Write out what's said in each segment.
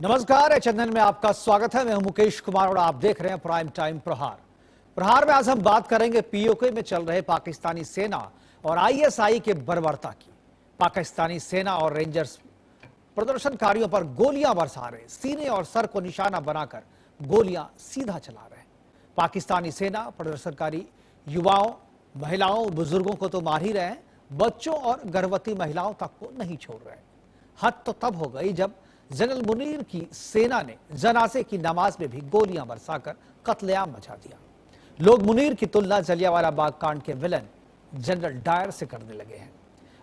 नमस्कार, चंदन में आपका स्वागत है। मैं हूं मुकेश कुमार और आप देख रहे हैं प्राइम टाइम प्रहार। प्रहार में आज हम बात करेंगे पीओके में चल रहे पाकिस्तानी सेना और आईएसआई के बर्बरता की। पाकिस्तानी सेना और रेंजर्स प्रदर्शनकारियों पर गोलियां बरसा रहे, सीने और सर को निशाना बनाकर गोलियां सीधा चला रहे हैं। पाकिस्तानी सेना प्रदर्शनकारी युवाओं, महिलाओं, बुजुर्गों को तो मार ही रहे हैं, बच्चों और गर्भवती महिलाओं तक को नहीं छोड़ रहे। हद तो तब हो गई जब जनरल मुनीर की सेना ने जनाजे की नमाज में भी गोलियां बरसाकर कत्लेआम मचा दिया। लोग मुनीर की तुलना जलियांवाला बाग कांड के विलन जनरल डायर से करने लगे हैं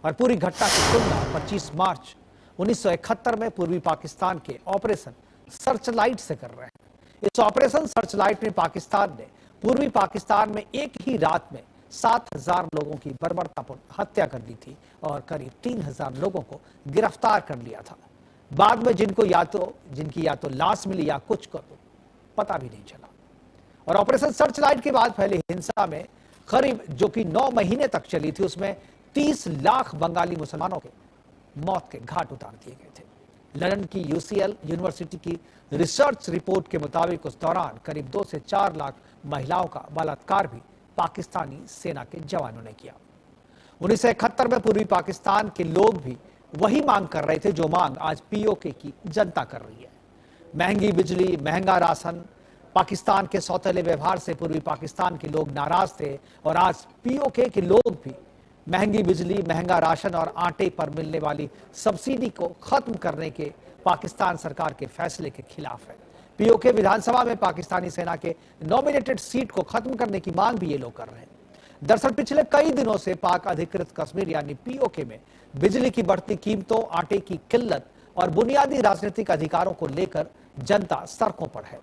और पूरी घटना की तुलना 25 मार्च 1971 में पूर्वी पाकिस्तान के ऑपरेशन सर्चलाइट से कर रहे हैं। इस ऑपरेशन सर्चलाइट में पाकिस्तान ने पूर्वी पाकिस्तान में एक ही रात में 7,000 लोगों की बर्बरतापूर्ण हत्या कर दी थी और करीब 3,000 लोगों को गिरफ्तार कर लिया था। बाद में जिनकी या तो लाश मिली या कुछ को तो पता भी नहीं चला। और ऑपरेशन सर्चलाइट के बाद फैली हिंसा में करीब जो कि 9 महीने तक चली थी, उसमें 30 लाख बंगाली मुसलमानों के मौत के घाट उतार दिए गए थे। लंदन की यूसीएल यूनिवर्सिटी की रिसर्च रिपोर्ट के मुताबिक उस दौरान करीब 2 से 4 लाख महिलाओं का बलात्कार भी पाकिस्तानी सेना के जवानों ने किया। 1971 में पूर्वी पाकिस्तान के लोग भी वही मांग कर रहे थे जो मांग आज पीओके की जनता कर रही है। महंगी बिजली, महंगा राशन, पाकिस्तान के सौतेले व्यवहार से पूर्वी पाकिस्तान के लोग नाराज थे और आज पीओके के लोग भी महंगी बिजली, महंगा राशन और आटे पर मिलने वाली सब्सिडी को खत्म करने के पाकिस्तान सरकार के फैसले के खिलाफ है। पीओके विधानसभा में पाकिस्तानी सेना के नॉमिनेटेड सीट को खत्म करने की मांग भी ये लोग कर रहे हैं। दरअसल पिछले कई दिनों से पाक अधिकृत कश्मीर यानी पीओके में बिजली की बढ़ती कीमतों, आटे की किल्लत और बुनियादी राजनीतिक अधिकारों को लेकर जनता सड़कों पर है।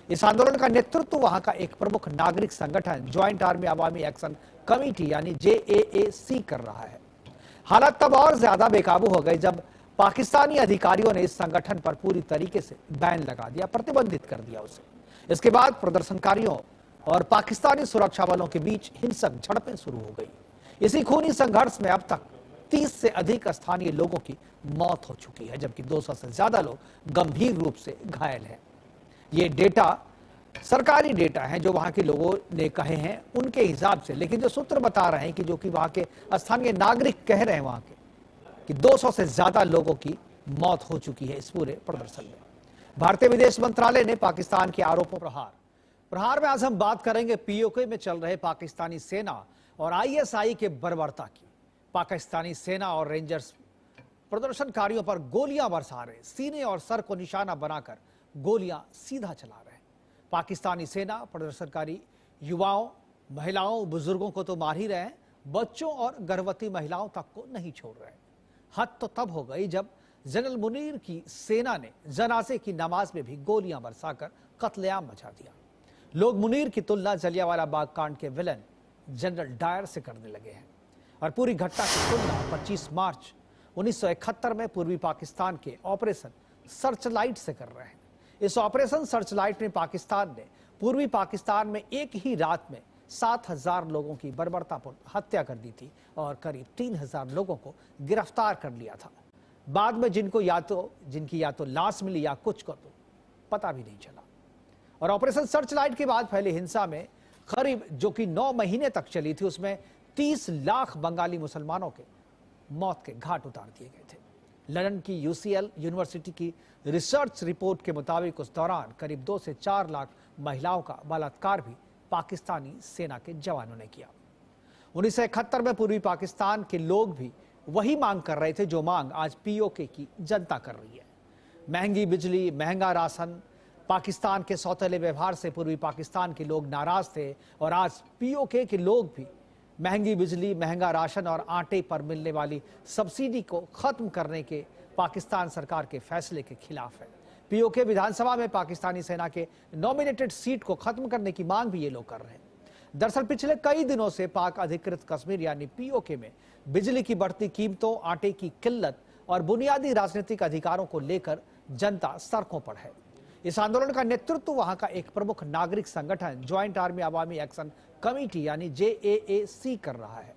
इस आंदोलन का नेतृत्व वहां का एक प्रमुख नागरिक संगठन ज्वाइंट आर्मी अवामी एक्शन कमेटी यानी JAAC कर रहा है। हालात तब और ज्यादा बेकाबू हो गए जब पाकिस्तानी अधिकारियों ने इस संगठन पर पूरी तरीके से बैन लगा दिया, प्रतिबंधित कर दिया उसे। इसके बाद प्रदर्शनकारियों और पाकिस्तानी सुरक्षा बलों के बीच हिंसक झड़पें शुरू हो गई। इसी खूनी संघर्ष में अब तक 30 से अधिक स्थानीय लोगों की मौत हो चुकी है, जबकि 200 से ज्यादा लोग गंभीर रूप से घायल हैं। ये डेटा सरकारी डेटा है जो वहां के लोगों ने कहे हैं उनके हिसाब से, लेकिन जो सूत्र बता रहे हैं कि जो कि वहां के स्थानीय नागरिक कह रहे हैं वहां के कि 200 से ज्यादा लोगों की मौत हो चुकी है इस पूरे प्रदर्शन में। भारतीय विदेश मंत्रालय ने पाकिस्तान के आरोपों प्रहार में आज हम बात करेंगे पीओके में चल रहे पाकिस्तानी सेना और आईएसआई के बर्बरता की। पाकिस्तानी सेना और रेंजर्स प्रदर्शनकारियों पर गोलियां बरसा रहे, सीने और सर को निशाना बनाकर गोलियां सीधा चला रहे हैं। पाकिस्तानी सेना प्रदर्शनकारी युवाओं, महिलाओं, बुजुर्गों को तो मार ही रहे हैं, बच्चों और गर्भवती महिलाओं तक को नहीं छोड़ रहे। हद तो तब हो गई जब जनरल मुनीर की सेना ने जनाजे की नमाज में भी गोलियां बरसाकर कत्लेआम मचा दिया। लोग मुनीर की तुलना जलियांवाला बाग कांड के विलन जनरल डायर से करने लगे हैं और पूरी घटना की तुलना 25 मार्च 1971 में पूर्वी पाकिस्तान के ऑपरेशन सर्चलाइट से कर रहे हैं। इस ऑपरेशन सर्चलाइट में पाकिस्तान ने पूर्वी पाकिस्तान में एक ही रात में 7,000 लोगों की बर्बरतापूर्ण हत्या कर दी थी और करीब 3,000 लोगों को गिरफ्तार कर लिया था। बाद में जिनकी या तो लाश मिली या कुछ को तो पता भी नहीं चला। और ऑपरेशन सर्चलाइट के बाद फैली हिंसा में करीब जो कि 9 महीने तक चली थी, उसमें 30 लाख बंगाली मुसलमानों के मौत के घाट उतार दिए गए थे। लंदन की यूसीएल यूनिवर्सिटी की रिसर्च रिपोर्ट के मुताबिक उस दौरान करीब 2 से 4 लाख महिलाओं का बलात्कार भी पाकिस्तानी सेना के जवानों ने किया। 1971 में पूर्वी पाकिस्तान के लोग भी वही मांग कर रहे थे जो मांग आज पीओके की जनता कर रही है। महंगी बिजली, महंगा राशन, पाकिस्तान के सौतेले व्यवहार से पूर्वी पाकिस्तान के लोग नाराज थे और आज पीओके के लोग भी महंगी बिजली, महंगा राशन और आटे पर मिलने वाली सब्सिडी को खत्म करने के पाकिस्तान सरकार के फैसले के खिलाफ है। पीओके विधानसभा में पाकिस्तानी सेना के नॉमिनेटेड सीट को खत्म करने की मांग भी ये लोग कर रहे हैं। दरअसल पिछले कई दिनों से पाक अधिकृत कश्मीर यानी पीओके में बिजली की बढ़ती कीमतों, आटे की किल्लत और बुनियादी राजनीतिक अधिकारों को लेकर जनता सड़कों पर है। इस आंदोलन का नेतृत्व वहां का एक प्रमुख नागरिक संगठन ज्वाइंट आर्मी अवामी एक्शन कमेटी यानी JAAC कर रहा है।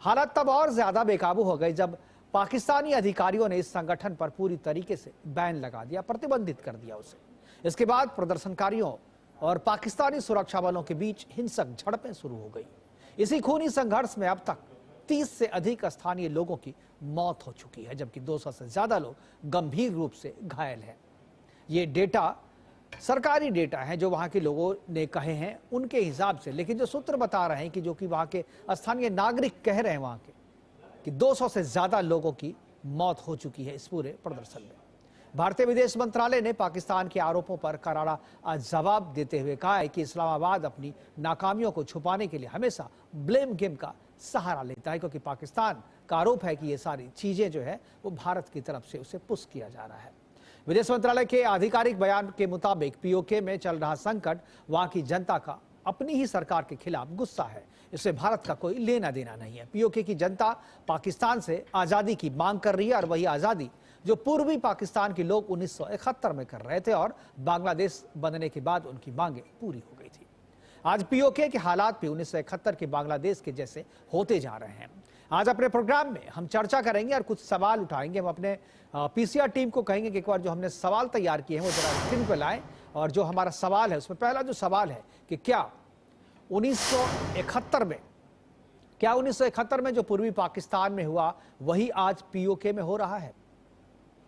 हालात तब और ज्यादा बेकाबू हो गए जब पाकिस्तानी अधिकारियों ने इस संगठन पर पूरी तरीके से बैन लगा दिया, प्रतिबंधित कर दिया उसे। इसके बाद प्रदर्शनकारियों और पाकिस्तानी सुरक्षा बलों के बीच हिंसक झड़पें शुरू हो गई। इसी खूनी संघर्ष में अब तक 30 से अधिक स्थानीय लोगों की मौत हो चुकी है, जबकि 200 से ज्यादा लोग गंभीर रूप से घायल हैं। ये डेटा सरकारी डेटा है जो वहां के लोगों ने कहे हैं उनके हिसाब से, लेकिन जो सूत्र बता रहे हैं कि जो कि वहां के स्थानीय नागरिक कह रहे हैं वहां के कि 200 से ज्यादा लोगों की मौत हो चुकी है इस पूरे प्रदर्शन में। भारतीय विदेश मंत्रालय ने पाकिस्तान के आरोपों पर करारा जवाब देते हुए कहा है कि इस्लामाबाद अपनी नाकामियों को छुपाने के लिए हमेशा ब्लेम गेम का सहारा लेता है, क्योंकि पाकिस्तान का आरोप है कि ये सारी चीजें जो है वो भारत की तरफ से उसे पुश किया जा रहा है। विदेश मंत्रालय के आधिकारिक बयान के मुताबिक पीओके में चल रहा संकट वहां की जनता का अपनी ही सरकार के खिलाफ गुस्सा है, इससे भारत का कोई लेना देना नहीं है। पीओके की जनता पाकिस्तान से आजादी की मांग कर रही है, और वही आजादी जो पूर्वी पाकिस्तान के लोग 1971 में कर रहे थे और बांग्लादेश बनने के बाद उनकी मांगे पूरी हो गई थी। आज पीओके के हालात भी 1971 के बांग्लादेश के जैसे होते जा रहे हैं। आज अपने प्रोग्राम में हम चर्चा करेंगे और कुछ सवाल उठाएंगे। हम अपने पीसीआर टीम को कहेंगे कि एक बार जो हमने सवाल तैयार किए हैं वो जरा स्क्रीन पर लाएं, और जो हमारा सवाल है उसमें पहला जो सवाल है कि क्या 1971 में जो पूर्वी पाकिस्तान में हुआ वही आज पीओके में हो रहा है?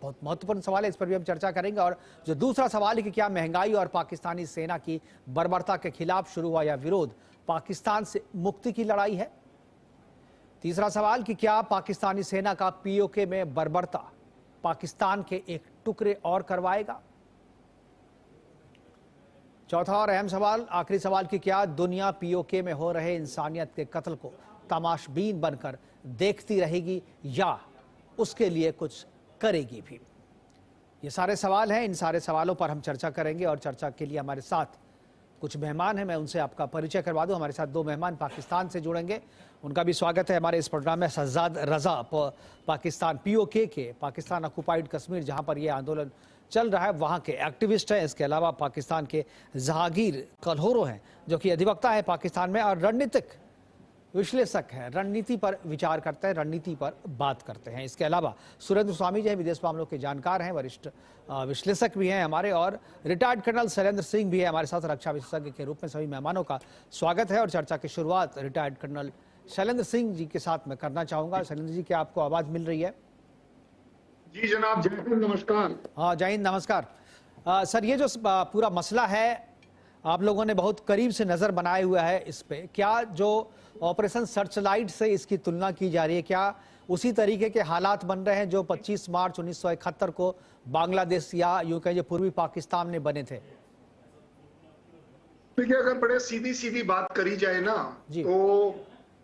बहुत महत्वपूर्ण सवाल है, इस पर भी हम चर्चा करेंगे। और जो दूसरा सवाल है कि क्या महंगाई और पाकिस्तानी सेना की बर्बरता के खिलाफ शुरू हुआ यह विरोध पाकिस्तान से मुक्ति की लड़ाई है? तीसरा सवाल कि क्या पाकिस्तानी सेना का पीओके में बर्बरता पाकिस्तान के एक टुकड़े और करवाएगा? चौथा और अहम सवाल, आखिरी सवाल कि क्या दुनिया पीओके में हो रहे इंसानियत के कत्ल को तमाशबीन बनकर देखती रहेगी या उसके लिए कुछ करेगी भी? ये सारे सवाल हैं, इन सारे सवालों पर हम चर्चा करेंगे। और चर्चा के लिए हमारे साथ कुछ मेहमान हैं, मैं उनसे आपका परिचय करवा दूं। हमारे साथ दो मेहमान पाकिस्तान से जुड़ेंगे, उनका भी स्वागत है हमारे इस प्रोग्राम में। शहजाद रजा पाकिस्तान पीओके के पाकिस्तान ऑक्युपाइड कश्मीर जहां पर यह आंदोलन चल रहा है वहां के एक्टिविस्ट हैं। इसके अलावा पाकिस्तान के जहांगीर कलहोरो हैं जो कि अधिवक्ता है पाकिस्तान में और रणनीतिक विश्लेषक हैं, रणनीति पर विचार करते हैं, रणनीति पर बात करते हैं। इसके अलावा सुरेंद्र स्वामी जी हैं, विदेश मामलों के जानकार हैं, वरिष्ठ विश्लेषक भी हैं हमारे, और रिटायर्ड कर्नल शैलेंद्र सिंह भी है हमारे साथ रक्षा विशेषज्ञ के रूप में। सभी मेहमानों का स्वागत है और चर्चा की शुरुआत रिटायर्ड कर्नल शैलेंद्र सिंह जी के साथ मैं करना चाहूंगा। शैलेंद्र जी, क्या आपको आवाज मिल रही है? जी जनाब, जय हिंद, नमस्कार। हाँ, जय हिंद, नमस्कार। सर, ये जो पूरा मसला है आप लोगों ने बहुत करीब से नजर बनाए हुआ है इस पे, क्या जो ऑपरेशन सर्चलाइट से इसकी तुलना की जा रही है, क्या उसी तरीके के हालात बन रहे हैं जो 25 मार्च 1971 को बांग्लादेश या यूं कहिए पूर्वी पाकिस्तान में बने थे? देखिए, अगर बड़े सीधी सीधी बात करी जाए ना तो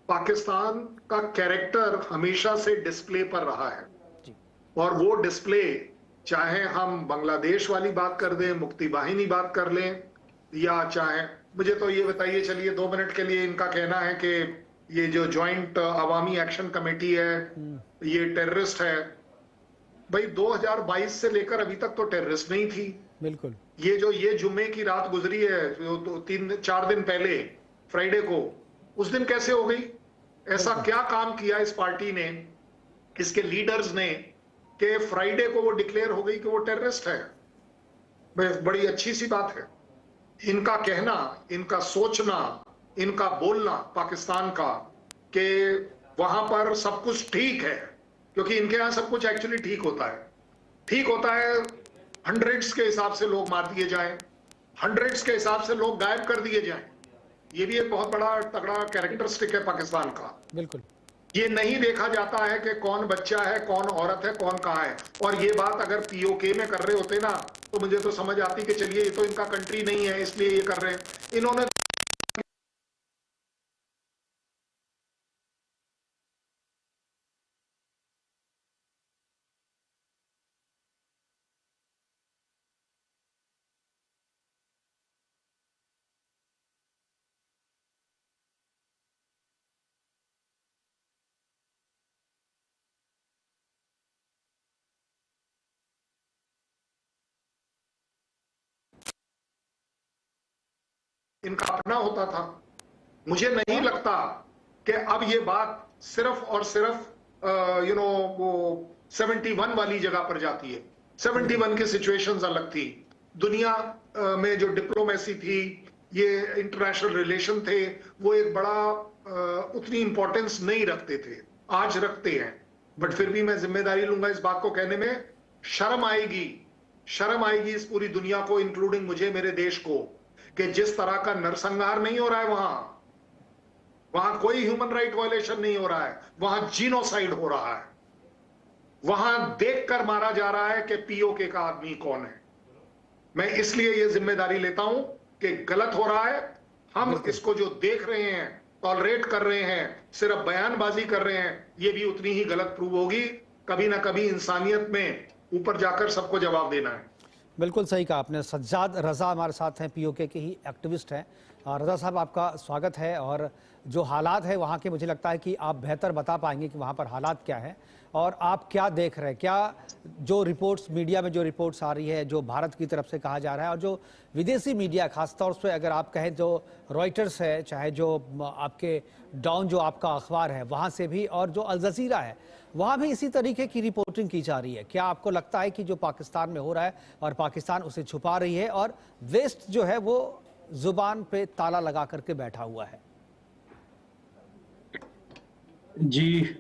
पाकिस्तान का कैरेक्टर हमेशा से डिस्प्ले पर रहा है जी। और वो डिस्प्ले चाहे हम बांग्लादेश वाली बात कर दें, मुक्ति वाहिनी बात कर लें, या चाहे मुझे तो ये बताइए, चलिए 2 मिनट के लिए, इनका कहना है कि ये जो ज्वाइंट अवामी एक्शन कमेटी है ये टेररिस्ट है। भाई 2022 से लेकर अभी तक तो टेररिस्ट नहीं थी। बिल्कुल। ये जुम्मे की रात गुजरी है जो 3-4 दिन पहले फ्राइडे को, उस दिन कैसे हो गई? ऐसा क्या काम किया इस पार्टी ने, इसके लीडर्स ने, कि फ्राइडे को वो डिक्लेयर हो गई कि वो टेररिस्ट है? बड़ी अच्छी सी बात है। इनका कहना, इनका सोचना, इनका बोलना पाकिस्तान का कि वहां पर सब कुछ ठीक है, क्योंकि इनके यहां सब कुछ एक्चुअली ठीक होता है। ठीक होता है, हंड्रेड्स के हिसाब से लोग मार दिए जाएं, हंड्रेड्स के हिसाब से लोग गायब कर दिए जाएं। ये भी एक बहुत बड़ा तगड़ा कैरेक्टरिस्टिक है पाकिस्तान का। बिल्कुल। ये नहीं देखा जाता है कि कौन बच्चा है, कौन औरत है, कौन कहाँ है। और ये बात अगर पीओके में कर रहे होते ना तो मुझे तो समझ आती कि चलिए ये तो इनका कंट्री नहीं है इसलिए ये कर रहे हैं। इन्होंने इनका अपना होता था। मुझे नहीं लगता कि अब ये बात सिर्फ और सिर्फ वो 71 वाली जगह पर जाती है। 71 की सिचुएशंस अलग थी, दुनिया में जो डिप्लोमेसी थी, ये इंटरनेशनल रिलेशन थे, वो एक बड़ा उतनी इंपॉर्टेंस नहीं रखते थे, आज रखते हैं। बट फिर भी मैं जिम्मेदारी लूंगा इस बात को कहने में, शर्म आएगी इस पूरी दुनिया को, इंक्लूडिंग मुझे, मेरे देश को, कि जिस तरह का नरसंहार नहीं हो रहा है वहां कोई ह्यूमन राइट वायलेशन नहीं हो रहा है, वहां जीनोसाइड हो रहा है, वहां देखकर मारा जा रहा है कि पीओके का आदमी कौन है। मैं इसलिए यह जिम्मेदारी लेता हूं कि गलत हो रहा है, हम इसको जो देख रहे हैं, टॉलरेट कर रहे हैं, सिर्फ बयानबाजी कर रहे हैं, ये भी उतनी ही गलत प्रूव होगी। कभी ना कभी इंसानियत में ऊपर जाकर सबको जवाब देना है। बिल्कुल सही कहा आपने। सज्जाद रजा हमारे साथ हैं, पीओके के ही एक्टिविस्ट हैं। रजा साहब, आपका स्वागत है। और जो हालात है वहाँ के, मुझे लगता है कि आप बेहतर बता पाएंगे कि वहाँ पर हालात क्या हैं और आप क्या देख रहे हैं। क्या जो रिपोर्ट्स मीडिया में जो रिपोर्ट्स आ रही है, जो भारत की तरफ से कहा जा रहा है, और जो विदेशी मीडिया खासतौर से अगर आप कहें जो रॉयटर्स है, चाहे जो आपके डॉन जो आपका अखबार है वहाँ से भी, और जो अल जज़ीरा है वहाँ भी इसी तरीके की रिपोर्टिंग की जा रही है। क्या आपको लगता है कि जो पाकिस्तान में हो रहा है और पाकिस्तान उसे छुपा रही है और वेस्ट जो है वो जुबान पे ताला लगा करके बैठा हुआ है? जी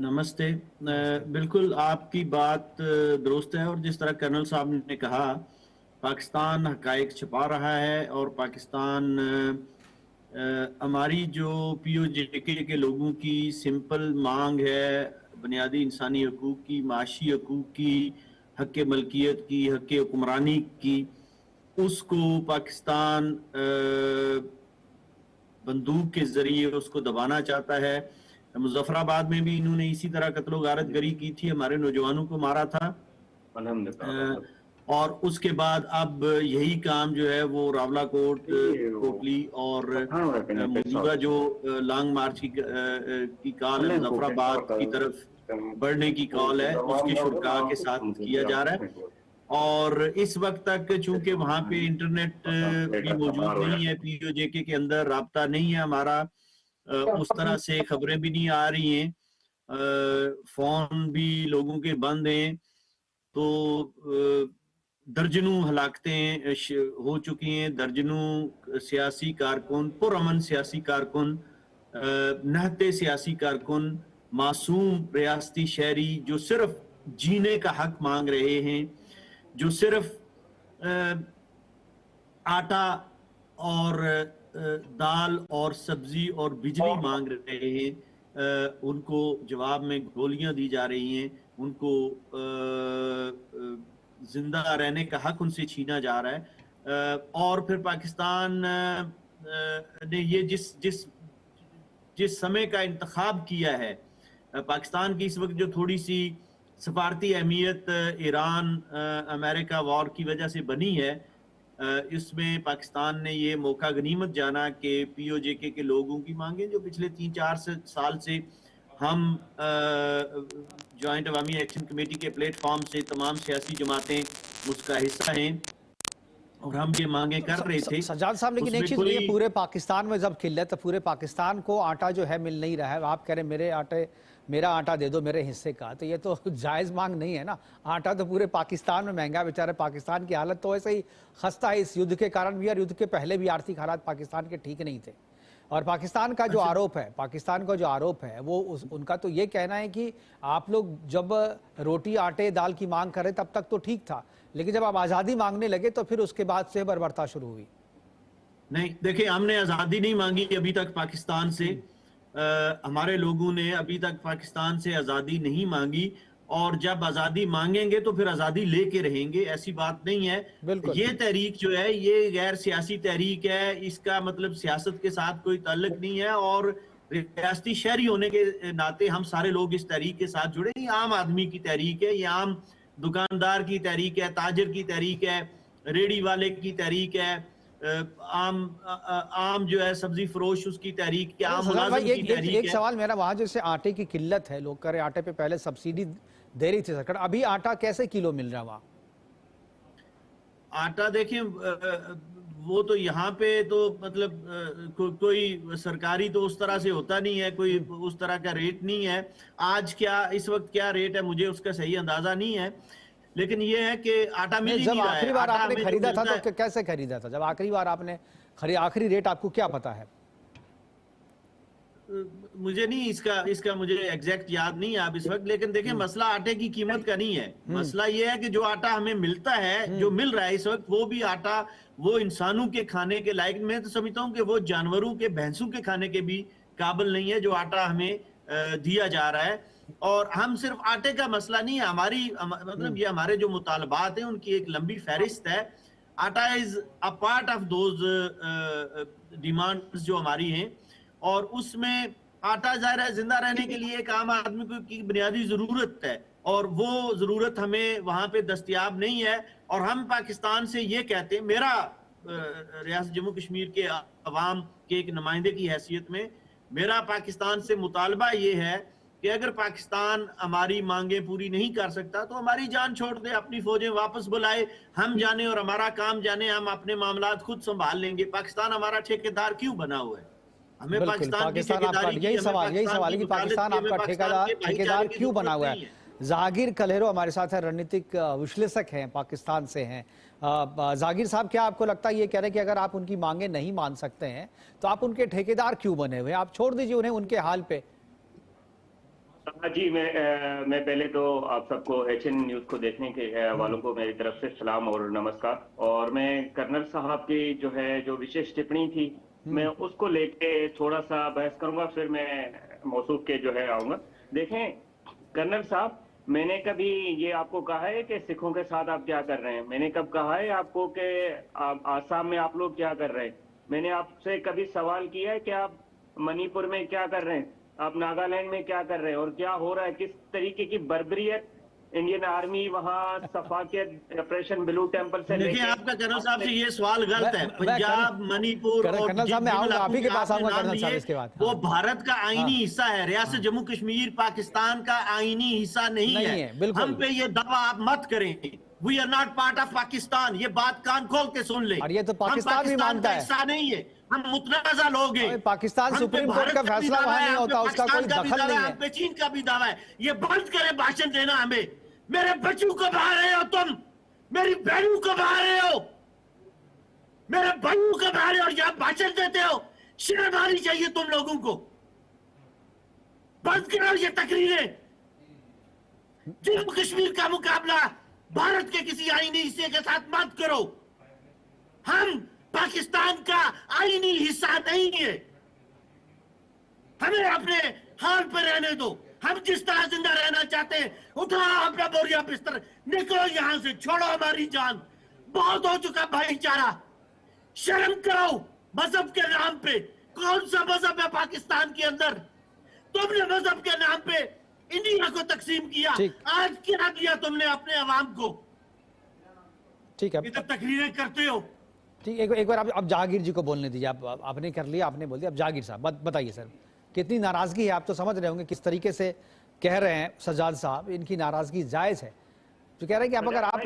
नमस्ते। बिल्कुल आपकी बात दुरुस्त है, और जिस तरह कर्नल साहब ने कहा, पाकिस्तान हकायक छुपा रहा है और पाकिस्तान हमारी जो पीओजेके के लोगों की सिंपल मांग है, बुनियादी इंसानी हकूक़ की, माशी हकूक़ की, हक़ मलकियत की, हक़ हुक्मरानी की, उसको पाकिस्तान बंदूक के ज़रिए उसको दबाना चाहता है। मुजफ्फराबाद में भी इन्होंने इसी तरह कत्लो गारत गरी की थी, हमारे नौजवानों को मारा था। और उसके बाद अब यही काम जो है वो रावलाकोट, कोटली और मौजूदा जो लॉन्ग मार्च की कॉल है, मुजफ्फराबाद की तरफ बढ़ने की कॉल है, उसकी शुरा के साथ किया जा रहा है। और इस वक्त तक चूंकि वहाँ पे इंटरनेट भी मौजूद नहीं है, पीओजेके के अंदर राब्ता नहीं है हमारा, उस तरह से खबरें भी नहीं आ रही हैं, फोन भी लोगों के बंद हैं, तो दर्जनों हलाकतें हो चुकी हैं, दर्जनों सियासी कारकुन, पुरअमन सियासी कारकुन, नहते सियासी कारकुन, मासूम रियासती शहरी जो सिर्फ जीने का हक मांग रहे हैं, जो सिर्फ आटा और दाल और सब्जी और बिजली मांग रहे हैं, उनको जवाब में गोलियां दी जा रही हैं, उनको जिंदा रहने का हक उनसे छीना जा रहा है। और फिर पाकिस्तान ने ये जिस समय का इंतखाब किया है, पाकिस्तान की इस वक्त जो थोड़ी सी सफारती अहमियत ईरान अमेरिका वॉर की वजह से बनी है, इसमें पाकिस्तान ने ये मौका गनीमत जाना कि पीओजेके के लोगों की मांगें जो पिछले 3-4 साल से हम जॉइंट अवामी एक्शन कमेटी के प्लेटफॉर्म से तमाम सियासी जमातें उसका हिस्सा हैं और हम ये मांगे कर रहे थे। सज्जाद साहब, लेकिन एक चीज ये पूरे पाकिस्तान में जब किल्लत, तो पूरे पाकिस्तान को आटा जो है मिल नहीं रहा है, आप कह रहे मेरा आटा दे दो मेरे हिस्से का, तो ये तो जायज़ मांग नहीं है ना। आटा तो पूरे पाकिस्तान में महंगा, बेचारे पाकिस्तान की हालत तो ऐसे ही खस्ता है इस युद्ध के कारण भी, और युद्ध के पहले भी आर्थिक हालात पाकिस्तान के ठीक नहीं थे। और पाकिस्तान का जो आरोप है, वो उनका तो ये कहना है कि आप लोग जब रोटी आटे दाल की मांग करें तब तक तो ठीक था, लेकिन जब आप आज़ादी मांगने लगे तो फिर उसके बाद से बर्बरता शुरू हुई। नहीं, देखिए, हमने आज़ादी नहीं मांगी अभी तक पाकिस्तान से, हमारे लोगों ने अभी तक पाकिस्तान से आज़ादी नहीं मांगी, और जब आज़ादी मांगेंगे तो फिर आज़ादी लेके रहेंगे, ऐसी बात नहीं है। ये तहरीक जो है ये गैर सियासी तहरीक है, इसका मतलब सियासत के साथ कोई ताल्लुक नहीं है, और रियासती शहरी होने के नाते हम सारे लोग इस तहरीक के साथ जुड़े। ये आम आदमी की तहरीक है, ये आम दुकानदार की तहरीक है, ताजर की तहरीक है, रेडी वाले की तहरीक है, आम जो है सब्जी फरोश उसकी तहरीक है, आम मुलाजिम की तहरीक है। एक सवाल मेरा, वहां जैसे आटे की किल्लत है, लोग कह रहे आटे पे पहले सब्सिडी दे रही थी सरकार, अभी आटा कैसे किलो मिल रहा है वहां? आटा देखें, वो तो यहाँ पे तो मतलब कोई सरकारी तो उस तरह से होता नहीं है, कोई उस तरह का रेट नहीं है। आज क्या इस वक्त क्या रेट है मुझे उसका सही अंदाजा नहीं है, लेकिन ये है कि आटा मिल ही नहीं रहा है। आखिरी बार आपने खरीदा था तो कैसे खरीदा था? जब आखिरी बार आपने आखिरी रेट आपको क्या पता है? मुझे नहीं इसका मुझे एग्जैक्ट याद नहीं है आप इस वक्त, लेकिन देखिए मसला आटे की कीमत का नहीं है। मसला ये है कि जो आटा हमें मिलता है, जो मिल रहा है इस वक्त, वो भी आटा वो इंसानों के खाने के लायक, मैं तो समझता हूँ कि वो जानवरों के, भैंसों के खाने के भी काबिल नहीं है जो आटा हमें दिया जा रहा है। और हम सिर्फ आटे का मसला नहीं है, हमारी मतलब ये हमारे जो मुतालबात हैं उनकी एक लंबी फहरिस्त है। आटा is a part of those demands जो हमारी हैं, और उसमें आटा जाहिर है जिंदा रहने के लिए एक आम आदमी को की बुनियादी जरूरत है, और वो जरूरत हमें वहां पे दस्तयाब नहीं है। और हम पाकिस्तान से ये कहते हैं, मेरा रियासत जम्मू कश्मीर के अवाम के एक नुमाइंदे की हैसियत में मेरा पाकिस्तान से मुतालबा ये है कि अगर पाकिस्तान हमारी मांगे पूरी नहीं कर सकता तो हमारी जान छोड़ दे, अपनी फौजें वापस बुलाए, हम जाने और हमारा काम जाने, हम अपने मामलात खुद संभाल लेंगे। पाकिस्तान हमारा ठेकेदार क्यों बना हुआ है? हमें पाकिस्तान आपका यही सवाल है कि पाकिस्तान आपका ठेकेदार क्यों बना हुआ है? जहांगीर कल्हेरो हमारे साथ है, रणनीतिक विश्लेषक हैं, पाकिस्तान से हैं। जहांगीर साहब, क्या आपको लगता है ये कह रहे हैं कि अगर आप उनकी मांगे नहीं मान सकते हैं तो आप उनके ठेकेदार क्यों बने हुए हैं? आप छोड़ दीजिए उन्हें उनके हाल पे। जी, मैं पहले तो आप सबको HN न्यूज को देखने के वालों को मेरी तरफ से सलाम और नमस्कार। और मैं कर्नल साहब की जो विशेष टिप्पणी थी, मैं उसको लेके थोड़ा सा बहस करूंगा, फिर मैं मौसूफ के आऊंगा। देखें कर्नल साहब, मैंने कभी ये आपको कहा है कि सिखों के साथ आप क्या कर रहे हैं? मैंने कब कहा है आपको कि आसाम में आप लोग क्या कर रहे हैं? मैंने आपसे कभी सवाल किया है कि आप मणिपुर में क्या कर रहे हैं, आप नागालैंड में क्या कर रहे हैं, और क्या हो रहा है, किस तरीके की बर्बरियत इंडियन आर्मी वहाँ सफा के ऑपरेशन ब्लू टेंपल से। देखिए, आपका कर्नल साहब से ये सवाल गलत है। पंजाब, मणिपुर और कर्नल साहब, मैं आऊंगा आप ही के पास आऊंगा कर्नल साहब इसके बाद। वो भारत का आईनी हिस्सा है। रियासत जम्मू कश्मीर पाकिस्तान का आईनी हिस्सा नहीं है। हम पे ये दावा आप मत करें। We are not part of Pakistan. ये बात कान खोल के सुन ले। और ये तो पाकिस्तान भी मानता है। हिस्सा नहीं है, हम मुतनाज़ा लोग हैं। पाकिस्तान सुप्रीम कोर्ट का फैसला वहां नहीं होता, उसका कोई दखल नहीं है। हम पे चीन का भी दावा है। ये बंद करें भाषण देना हमें। मेरे बच्चों को बहा रहे हो तुम, मेरी बहनों को बहा रहे हो, मेरे भाइयों को बहा रहे हो, और यहां भाषण देते हो। शर्म आनी चाहिए तुम लोगों को। बंद करो ये तकरीरें। जम्मू कश्मीर का मुकाबला भारत के किसी आईनी हिस्से के साथ मत करो। हम पाकिस्तान का आईनी हिस्सा नहीं है। हमें अपने हाल पर रहने दो। हम जिस तरह जिंदा रहना चाहते हैं, उठाओ अपना बोरिया बिस्तर, निकलो यहां से, छोड़ो हमारी जान। बहुत हो चुका भाईचारा। शर्म करो मजहब के नाम पे। कौन सा मजहब है पाकिस्तान के अंदर? तुमने मजहब के नाम पे इंडिया को तकसीम किया। आज क्या किया तुमने अपने अवाम को? ठीक है, इधर तकरीरें करते हो। ठीक, एक बार आप जहांगीर जी को बोलने दीजिए। आपने कर लिया, आपने बोल दिया। अब जहांगीर साहब बताइए सर, कितनी नाराजगी है? आप तो समझ रहे होंगे किस तरीके से कह रहे हैं सज्जाद साहब, इनकी नाराजगी जायज है। तो कह रहे हैं कि अब अगर आप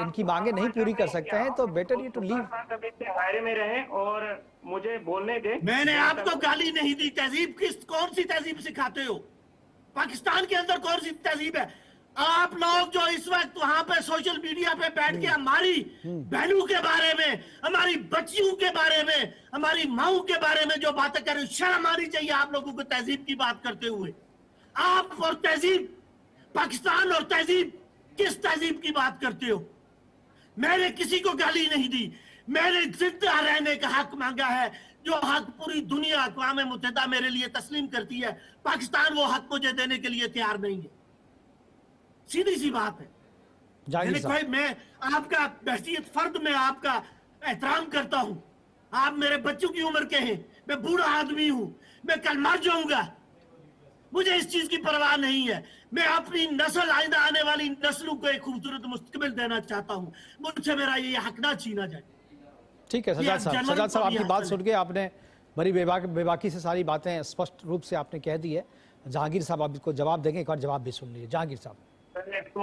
इनकी मांगे नहीं पूरी कर सकते हैं तो बेटर यू टू लीव। दायरे में रहें और मुझे बोलने दें। मैंने आपको गाली नहीं दी। तहजीब कौन सी तहजीब सिखाते हो? पाकिस्तान के अंदर कौन सी तहजीब है? आप लोग जो इस वक्त वहां पे सोशल मीडिया पे बैठ के हमारी बहनों के बारे में, हमारी बच्चियों के बारे में, हमारी माओं के बारे में जो बातें कर रहे हो, शर्म आनी चाहिए आप लोगों को तहजीब की बात करते हुए। आप और तहजीब, पाकिस्तान और तहजीब, किस तहजीब की बात करते हो? मैंने किसी को गाली नहीं दी। मैंने जिंदा रहने का हक मांगा है, जो हक पूरी दुनिया अक़वाम मुत्तहिदा मेरे लिए तस्लीम करती है। पाकिस्तान वो हक मुझे देने के लिए तैयार नहीं है। सीधी सी बात है। मैं आपका हैसियत फर्द में आपका एहतराम करता हूं। आप मेरे बच्चों की उम्र के हैं। मैं बूढ़ा आदमी हूं, मैं कल मर जाऊंगा। मुझे इस चीज की परवाह नहीं है। मैं अपनी नस्ल, आइंदा आने वाली नस्लों को एक खूबसूरत मुस्तकबिल देना चाहता हूं। मुझसे मेरा ये हक ना छीना जाए। ठीक है सज्जाद साहब, आपकी बात सुन के आपने बड़ी बेबाकी से सारी बातें स्पष्ट रूप से आपने कह दी है। जहांगीर साहब आप इसको जवाब देंगे, एक बार जवाब भी सुन लीजिए। जहांगीर साहब। वैसे तो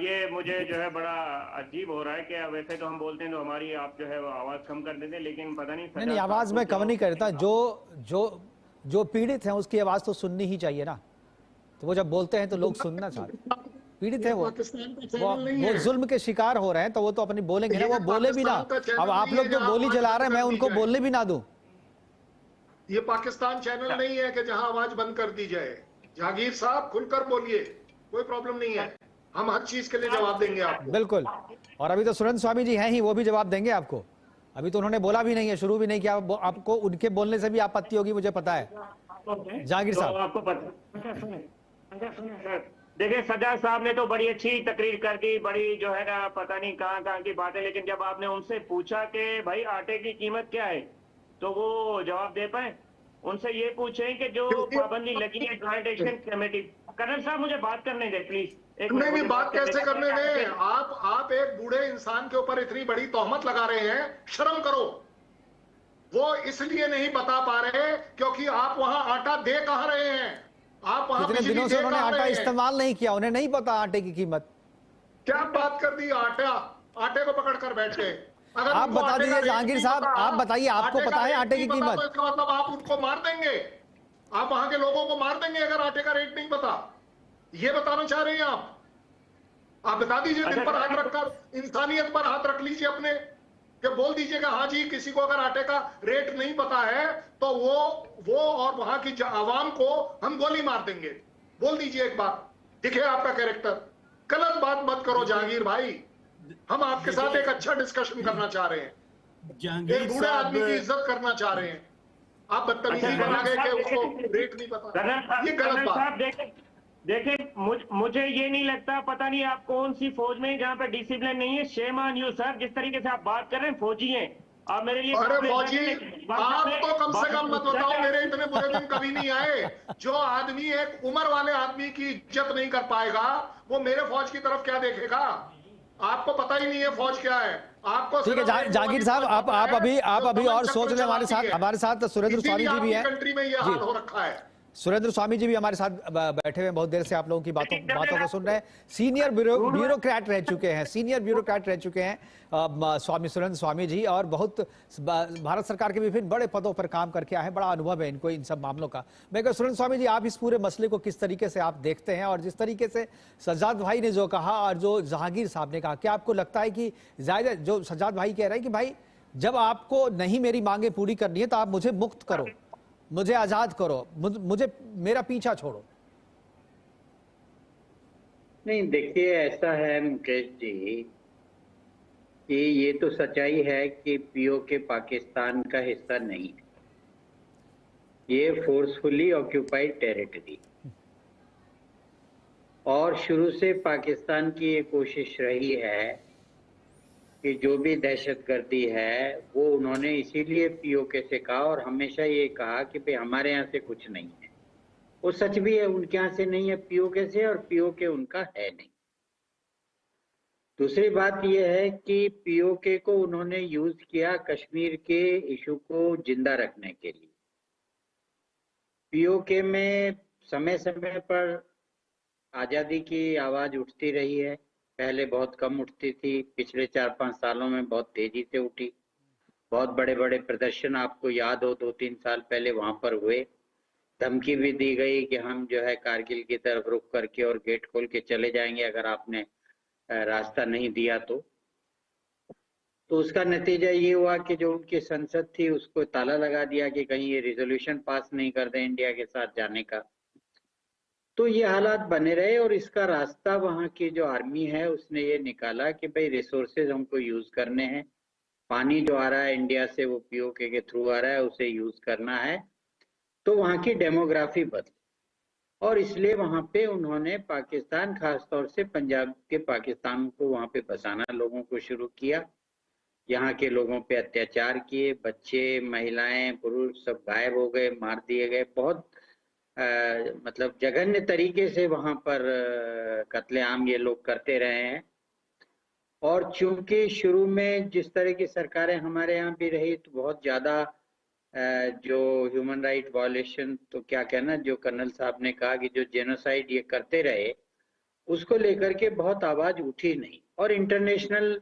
ये मुझे जो है बड़ा अजीब हो रहा है कि वैसे तो हम बोलते हैं तो हमारी आप जो है वो आवाज कम कर देते हैं, लेकिन पता नहीं नहीं, आवाज में कम नहीं करता। जो पीड़ित हैं उसकी आवाज तो सुननी ही चाहिए ना। तो वो जब बोलते हैं तो लोग सुनना चाहते हैं। पीड़ित है वो जुल्म के शिकार हो रहे हैं, तो वो तो अपनी बोलेंगे ना। वो बोले भी ना। अब आप लोग जो गोली चला रहे हैं, मैं उनको बोलने भी ना दूं। ये पाकिस्तान चैनल नहीं है कि जहां आवाज बंद कर दी जाए। जहांगीर साहब खुलकर बोलिए, कोई प्रॉब्लम नहीं है, हम हर चीज के लिए जवाब देंगे आपको। बिल्कुल। और अभी तो सुरेंद्र स्वामी जी हैं ही, वो भी जवाब देंगे आपको। अभी तो उन्होंने बोला भी नहीं है, शुरू भी नहीं किया। आपको उनके बोलने से भी आपत्ति होगी, मुझे पता है। जहांगीर साहब, आपको पता देखिए, सज्जाद साहब ने तो बड़ी अच्छी तकरीर कर दी, बड़ी जो है ना पता नहीं कहाँ कहाँ की बातें, लेकिन जब आपने उनसे पूछा कि भाई आटे की कीमत क्या है, तो वो जवाब दे पाए? उनसे ये पूछे कि जो पाबंदी लगी है ज्वाइंट एक्शन कमेटी। कर्नल साहब मुझे बात करने दे प्लीज। नहीं, बात कैसे करने दे? आप एक बूढ़े इंसान के ऊपर इतनी बड़ी तोहमत लगा रहे हैं, शर्म करो। वो इसलिए नहीं बता पा रहे क्योंकि आप वहां आटा दे कहां रहे हैं। आप वहां कितने दिनों से उन्होंने आटा इस्तेमाल नहीं किया, उन्हें नहीं पता आटे की कीमत। क्या बात कर दी? आटे को पकड़ कर बैठ गए। आप बता दीजिए जहांगीर साहब, आप बताइए, आपको पता है आटे की कीमत? तो इसका मतलब आप उनको मार देंगे, आप वहां के लोगों को मार देंगे अगर आटे का रेट नहीं पता। ये बताना चाह रहे हैं आप बता दीजिए। दिल पर हाथ रखकर, इंसानियत पर हाथ रख लीजिए अपने, कि बोल दीजिएगा हाँ जी, किसी को अगर आटे का रेट नहीं पता है तो वो और वहां की आवाम को हम गोली मार देंगे। बोल दीजिए एक बार, दिखे आपका कैरेक्टर। गलत बात मत करो जहांगीर भाई, हम आपके साथ एक अच्छा डिस्कशन करना चाह रहे हैं, एक बूढ़े आदमी की इज्जत करना चाह रहे हैं। आप बदतमीजी बना गए कि उसको रेट नहीं पता, ये गलत बात। देखे, मुझे ये नहीं लगता, पता नहीं आप कौन सी फौज में जहाँ पे डिसिप्लिन नहीं है। शेम ऑन यू सर, जिस तरीके से आप बात कर रहे हैं, फौजी हैं आप मेरे लिए। अरे फौजी, आप तो कम से कम मत बताओ, मेरे इतने बुरे दिन कभी नहीं आए। जो आदमी एक उम्र वाले आदमी की इज्जत नहीं कर पाएगा, वो मेरे फौज की तरफ क्या देखेगा? आपको पता ही नहीं है फौज क्या है। आपको ठीक है जहांगीर साहब, आप अभी और सोच रहे हैं। हमारे साथ सुरेंद्र स्वामी जी भी हैं। कंट्री में यह हाल हो रखा है। सुरेंद्र स्वामी जी भी हमारे साथ बैठे हुए, बहुत देर से आप लोगों की बातों को सुन रहे हैं। सीनियर ब्यूरोक्रेट रह चुके हैं स्वामी सुरेंद्र स्वामी जी, और बहुत भारत सरकार के विभिन्न बड़े पदों पर काम करके आए हैं। बड़ा अनुभव है इनको इन सब मामलों का। मैं कहूँ सुरेंद्र स्वामी जी, आप इस पूरे मसले को किस तरीके से आप देखते हैं, और जिस तरीके से सज्जाद भाई ने जो कहा और जो जहांगीर साहब ने कहा, क्या आपको लगता है कि ज्यादा जो सज्जाद भाई कह रहे हैं कि भाई जब आपको नहीं मेरी मांगे पूरी करनी है तो आप मुझे मुक्त करो, मुझे आजाद करो, मुझे मेरा पीछा छोड़ो? नहीं, देखिए ऐसा है मुकेश जी कि ये तो सच्चाई है कि पीओके पाकिस्तान का हिस्सा नहीं है, ये फोर्सफुली ऑक्यूपाइड टेरिटरी। और शुरू से पाकिस्तान की ये कोशिश रही है कि जो भी दहशतगर्दी है वो उन्होंने इसीलिए पीओके से कहा, और हमेशा ये कहा कि भाई हमारे यहाँ से कुछ नहीं है। वो सच भी है, उनके यहाँ से नहीं है पीओके से, और पीओके उनका है नहीं। दूसरी बात यह है कि पीओके को उन्होंने यूज किया कश्मीर के इशू को जिंदा रखने के लिए। पीओके में समय समय पर आजादी की आवाज उठती रही है, पहले बहुत कम उठती थी, पिछले 4-5 सालों में बहुत तेजी से उठी। बहुत बड़े बड़े प्रदर्शन आपको याद हो 2-3 साल पहले वहां पर हुए। धमकी भी दी गई कि हम जो है कारगिल की तरफ रुक करके और गेट खोल के चले जाएंगे अगर आपने रास्ता नहीं दिया तो उसका नतीजा ये हुआ कि जो उनकी संसद थी उसको ताला लगा दिया कि कहीं ये रिजोल्यूशन पास नहीं कर दे इंडिया के साथ जाने का। तो ये हालात बने रहे, और इसका रास्ता वहां की जो आर्मी है उसने ये निकाला कि भाई रिसोर्सेज हमको यूज करने हैं, पानी जो आ रहा है इंडिया से वो पीओके के थ्रू आ रहा है, उसे यूज करना है। तो वहां की डेमोग्राफी बदली, और इसलिए वहां पे उन्होंने पाकिस्तान, खासतौर से पंजाब के पाकिस्तान को वहां पे बसाना लोगों को शुरू किया। यहाँ के लोगों पे अत्याचार किए, बच्चे, महिलाएं, पुरुष सब गायब हो गए, मार दिए गए। बहुत मतलब जघन्य तरीके से वहां पर कत्लेआम ये लोग करते रहे हैं। और चूंकि शुरू में जिस तरह की सरकारें हमारे यहाँ भी रही, तो बहुत ज्यादा जो ह्यूमन राइट वायलेशन, तो क्या कहना, जो कर्नल साहब ने कहा कि जो जेनोसाइड ये करते रहे, उसको लेकर के बहुत आवाज उठी नहीं, और इंटरनेशनल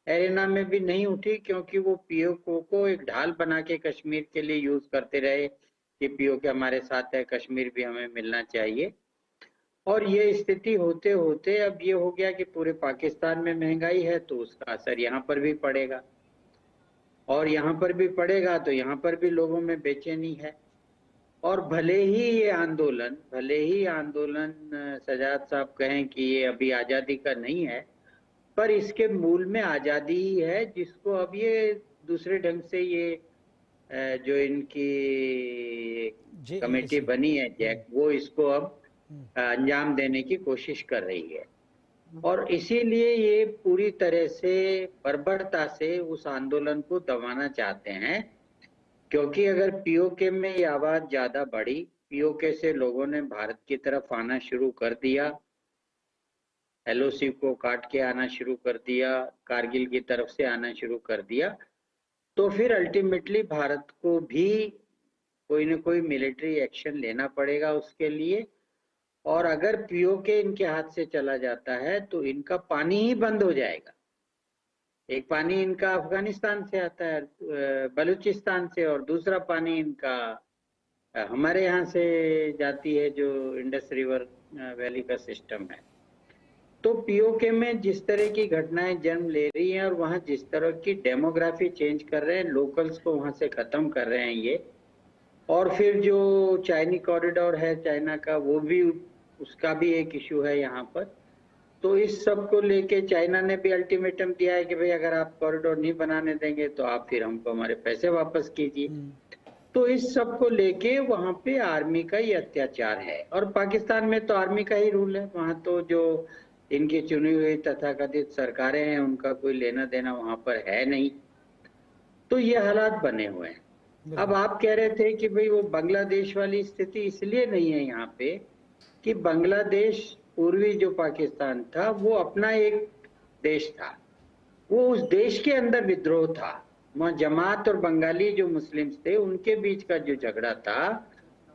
एरेना में भी नहीं उठी, क्योंकि वो पीओके को एक ढाल बना के कश्मीर के लिए यूज करते रहे कि पीओके हमारे साथ है, कश्मीर भी हमें मिलना चाहिए। और ये स्थिति होते होते अब ये हो गया कि पूरे पाकिस्तान में महंगाई है, तो उसका असर यहाँ पर भी पड़ेगा, और यहाँ पर भी पड़ेगा तो यहाँ पर भी लोगों में बेचैनी है। और भले ही आंदोलन सजाद साहब कहें कि ये अभी आजादी का नहीं है, पर इसके मूल में आजादी ही है, जिसको अब ये दूसरे ढंग से ये जो इनकी कमेटी बनी है जैक, वो इसको अब अंजाम देने की कोशिश कर रही है। और इसीलिए ये पूरी तरह से बर्बरता से उस आंदोलन को दबाना चाहते हैं, क्योंकि अगर पीओके में ये आवाज ज्यादा बढ़ी, पीओके से लोगों ने भारत की तरफ आना शुरू कर दिया, एलओसी को काट के आना शुरू कर दिया, कारगिल की तरफ से आना शुरू कर दिया, तो फिर अल्टीमेटली भारत को भी कोई न कोई मिलिट्री एक्शन लेना पड़ेगा उसके लिए। और अगर पीओके इनके हाथ से चला जाता है तो इनका पानी ही बंद हो जाएगा। एक पानी इनका अफगानिस्तान से आता है, बलूचिस्तान से, और दूसरा पानी इनका हमारे यहाँ से जाती है जो इंडस रिवर वैली का सिस्टम है। तो पीओके में जिस तरह की घटनाएं जन्म ले रही हैं और वहाँ जिस तरह की डेमोग्राफी चेंज कर रहे हैं, लोकल्स को वहाँ से खत्म कर रहे हैं ये, और फिर जो चाइनी कॉरिडोर है चाइना का, वो भी उसका भी एक इशू है यहाँ पर। तो इस सब को लेके चाइना ने भी अल्टीमेटम दिया है कि भाई अगर आप कॉरिडोर नहीं बनाने देंगे तो आप फिर हमको हमारे पैसे वापस कीजिए। तो इस सब को लेके वहाँ पे आर्मी का ही अत्याचार है, और पाकिस्तान में तो आर्मी का ही रूल है, वहाँ तो जो इनकी चुनी हुई तथाकथित सरकारें हैं उनका कोई लेना देना वहाँ पर है नहीं। तो ये हालात बने हुए हैं। अब आप कह रहे थे कि भाई वो बांग्लादेश वाली स्थिति इसलिए नहीं है यहाँ पे कि बांग्लादेश पूर्वी जो पाकिस्तान था वो अपना एक देश था, वो उस देश के अंदर विद्रोह था। वहाँ जमात और बंगाली जो मुस्लिम्स थे उनके बीच का जो झगड़ा था,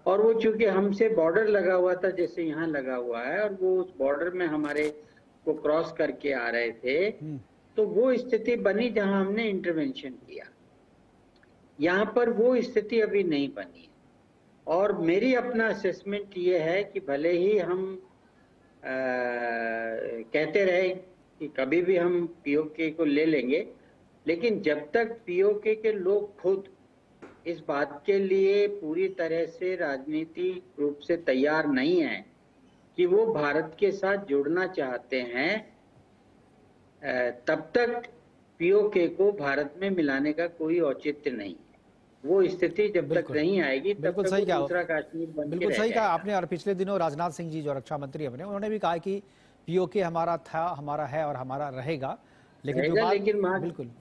और वो चूंकि हमसे बॉर्डर लगा हुआ था जैसे यहाँ लगा हुआ है, और वो उस बॉर्डर में हमारे को क्रॉस करके आ रहे थे, तो वो स्थिति बनी जहाँ हमने इंटरवेंशन किया। यहाँ पर वो स्थिति अभी नहीं बनी है। और मेरी अपना असेसमेंट ये है कि भले ही हम कहते रहे कि कभी भी हम पीओके को ले लेंगे, लेकिन जब तक पीओके के लोग खुद इस बात के लिए पूरी तरह से राजनीतिक रूप से तैयार नहीं है कि वो भारत के साथ जुड़ना चाहते हैं, तब तक पीओके को भारत में मिलाने का कोई औचित्य नहीं है। वो स्थिति जब तक नहीं आएगी तब तक दूसरा कश्मीर बन के बिल्कुल सही कहा आपने। और पिछले दिनों राजनाथ सिंह जी जो रक्षा मंत्री अपने, उन्होंने भी कहा कि पीओके हमारा था, हमारा है और हमारा रहेगा। लेकिन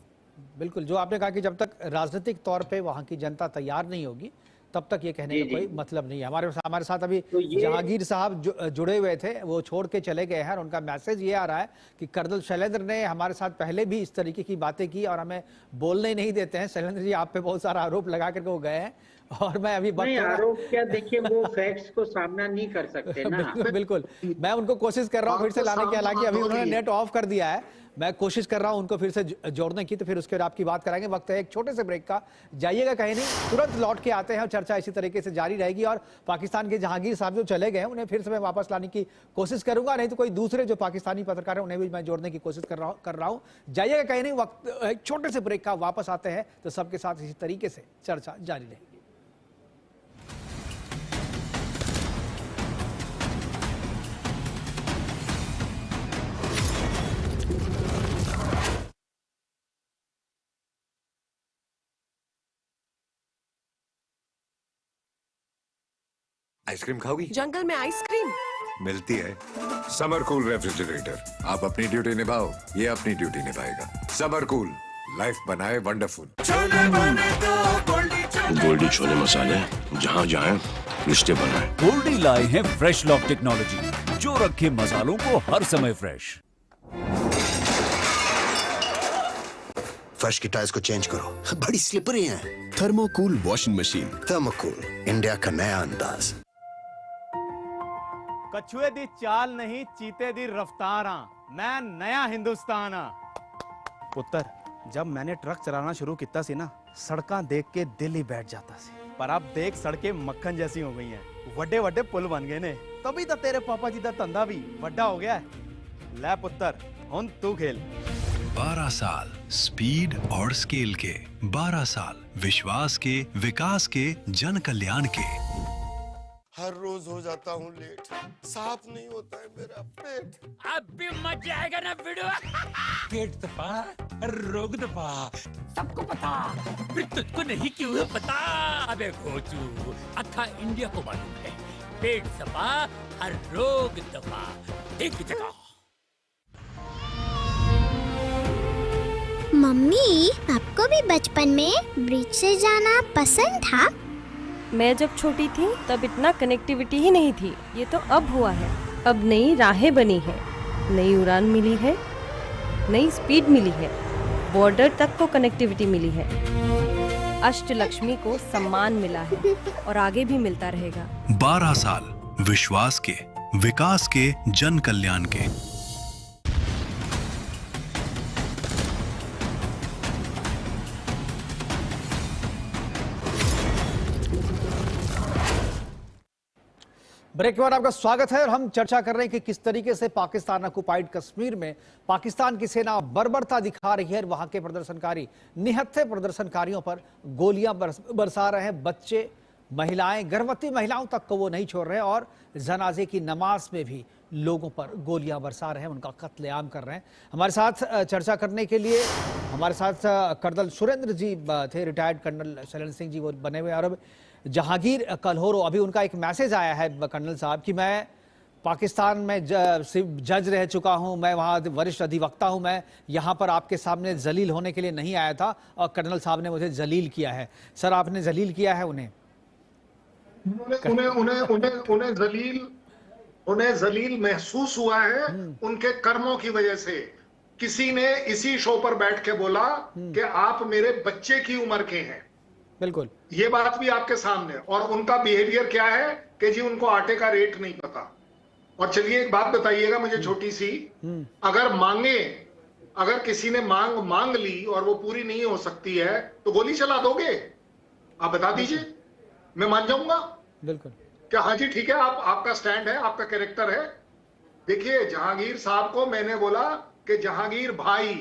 बिल्कुल जो आपने कहा कि जब तक राजनीतिक तौर पे वहां की जनता तैयार नहीं होगी तब तक ये कहने का कोई मतलब नहीं है। हमारे साथ अभी तो जहांगीर साहब जुड़े हुए थे, वो छोड़ के चले गए हैं, और उनका मैसेज ये आ रहा है कि कर्नल शैलेंद्र ने हमारे साथ पहले भी इस तरीके की बातें की और हमें बोलने नहीं देते हैं। शैलेंद्र जी आप पे बहुत सारा आरोप लगा करके वो गए हैं, और मैं अभी आरोप क्या, देखिए वो फैक्ट्स को सामना नहीं कर सकते ना। बिल्कुल मैं उनको कोशिश कर रहा हूँ फिर से लाने की, हालांकि अभी उन्होंने नेट ऑफ कर दिया है, मैं कोशिश कर रहा हूं उनको फिर से जोड़ने की, तो फिर उसके बाद आपकी बात कराएंगे। वक्त है एक छोटे से ब्रेक का, जाइएगा कहीं नहीं, तुरंत लौट के आते हैं और चर्चा इसी तरीके से जारी रहेगी। और पाकिस्तान के जहांगीर साहब जो चले गए हैं उन्हें फिर से मैं वापस लाने की कोशिश करूंगा, नहीं तो कोई दूसरे जो पाकिस्तानी पत्रकार हैं उन्हें भी मैं जोड़ने की कोशिश कर रहा हूं। जाइएगा कहीं नहीं, वक्त एक छोटे से ब्रेक का, वापस आते हैं तो सबके साथ इसी तरीके से चर्चा जारी रहेगी। आइसक्रीम खाओगी? जंगल में आइसक्रीम मिलती है। समर कूल रेफ्रिजरेटर, आप अपनी ड्यूटी निभाओ, ये अपनी ड्यूटी निभाएगा। समर कूल, लाइफ बनाए वंडरफुल। गोल्डी छोले मसाले, जहाँ जाएं रिश्ते बनाए। गोल्डी लाए हैं फ्रेश लॉक टेक्नोलॉजी, जो रखे मसालों को हर समय फ्रेश। फर्श की टाइल्स को चेंज करो, बड़ी स्लिपरी हैं। थर्मोकूल वॉशिंग मशीन। थर्मोकूल, इंडिया का नया अंदाज। कछुए दी चाल नहीं चीते दी रफ्तार हाँ मैं नया हिंदुस्तान हाँ। पुत्र जब मैंने ट्रक चलाना शुरू किया सी ना सड़कां देख के दिल ही बैठ जाता सी पर अब देख सड़कें मक्खन जैसी हो गई हैं वड्डे वड्डे पुल बन गए ने तभी तो तेरे पापा जी का धंधा भी बड़ा हो गया है। ले पुत्र हुन तू खेल। 12 साल स्पीड और स्केल के, 12 साल विश्वास के, विकास के, जन कल्याण के। हर रोज हो जाता हूँ लेट, साफ नहीं होता है मेरा पेट। अब भी मजा आएगा ना वीडियो। पेट दबा, रोग दबा, सबको पता, फिर तुझको नहीं क्यों है पता? अबे घोचू, अथा इंडिया को मालूम है, पेट दबा, हर रोग दबा, एक ही जगह। मम्मी, आपको भी बचपन में ब्रिज से जाना पसंद था? मैं जब छोटी थी तब इतना कनेक्टिविटी ही नहीं थी, ये तो अब हुआ है। अब नई राहें बनी है, नई उड़ान मिली है, नई स्पीड मिली है, बॉर्डर तक को कनेक्टिविटी मिली है, अष्टलक्ष्मी को सम्मान मिला है और आगे भी मिलता रहेगा। 12 साल विश्वास के, विकास के, जन कल्याण के। ब्रेक के बाद आपका स्वागत है और हम चर्चा कर रहे हैं कि किस तरीके से पाकिस्तान ऑक्युपाइड कश्मीर में पाकिस्तान की सेना बर्बरता दिखा रही है और वहां के प्रदर्शनकारी निहत्थे प्रदर्शनकारियों पर गोलियां बरसा रहे हैं। बच्चे, महिलाएं, गर्भवती महिलाओं तक को वो नहीं छोड़ रहे और जनाजे की नमाज में भी लोगों पर गोलियां बरसा रहे हैं, उनका कत्लेआम कर रहे हैं। हमारे साथ चर्चा करने के लिए हमारे साथ कर्नल सुरेंद्र जी थे, रिटायर्ड कर्नल शैलेंद्र सिंह जी वो बने हुए। और जहांगीर कलहोरो, अभी उनका एक मैसेज आया है कर्नल साहब कि मैं पाकिस्तान में जज रह चुका हूं, मैं वहां वरिष्ठ अधिवक्ता हूं, मैं यहां पर आपके सामने जलील होने के लिए नहीं आया था और कर्नल साहब ने मुझे जलील किया है। सर, आपने जलील किया है उन्हें? उन्हें जलील महसूस हुआ है उनके कर्मों की वजह से। किसी ने इसी शो पर बैठ के बोला कि आप मेरे बच्चे की उम्र के हैं। बिल्कुल, ये बात भी आपके सामने। और उनका बिहेवियर क्या है कि जी उनको आटे का रेट नहीं पता। और चलिए एक बात बताइएगा मुझे छोटी सी, अगर किसी ने मांग ली और वो पूरी नहीं हो सकती है तो गोली चला दोगे? आप बता दीजिए, मैं मान जाऊंगा। बिल्कुल, क्या हाँ जी ठीक है, आपका स्टैंड है, आपका कैरेक्टर है। देखिए जहांगीर साहब को मैंने बोला कि जहांगीर भाई,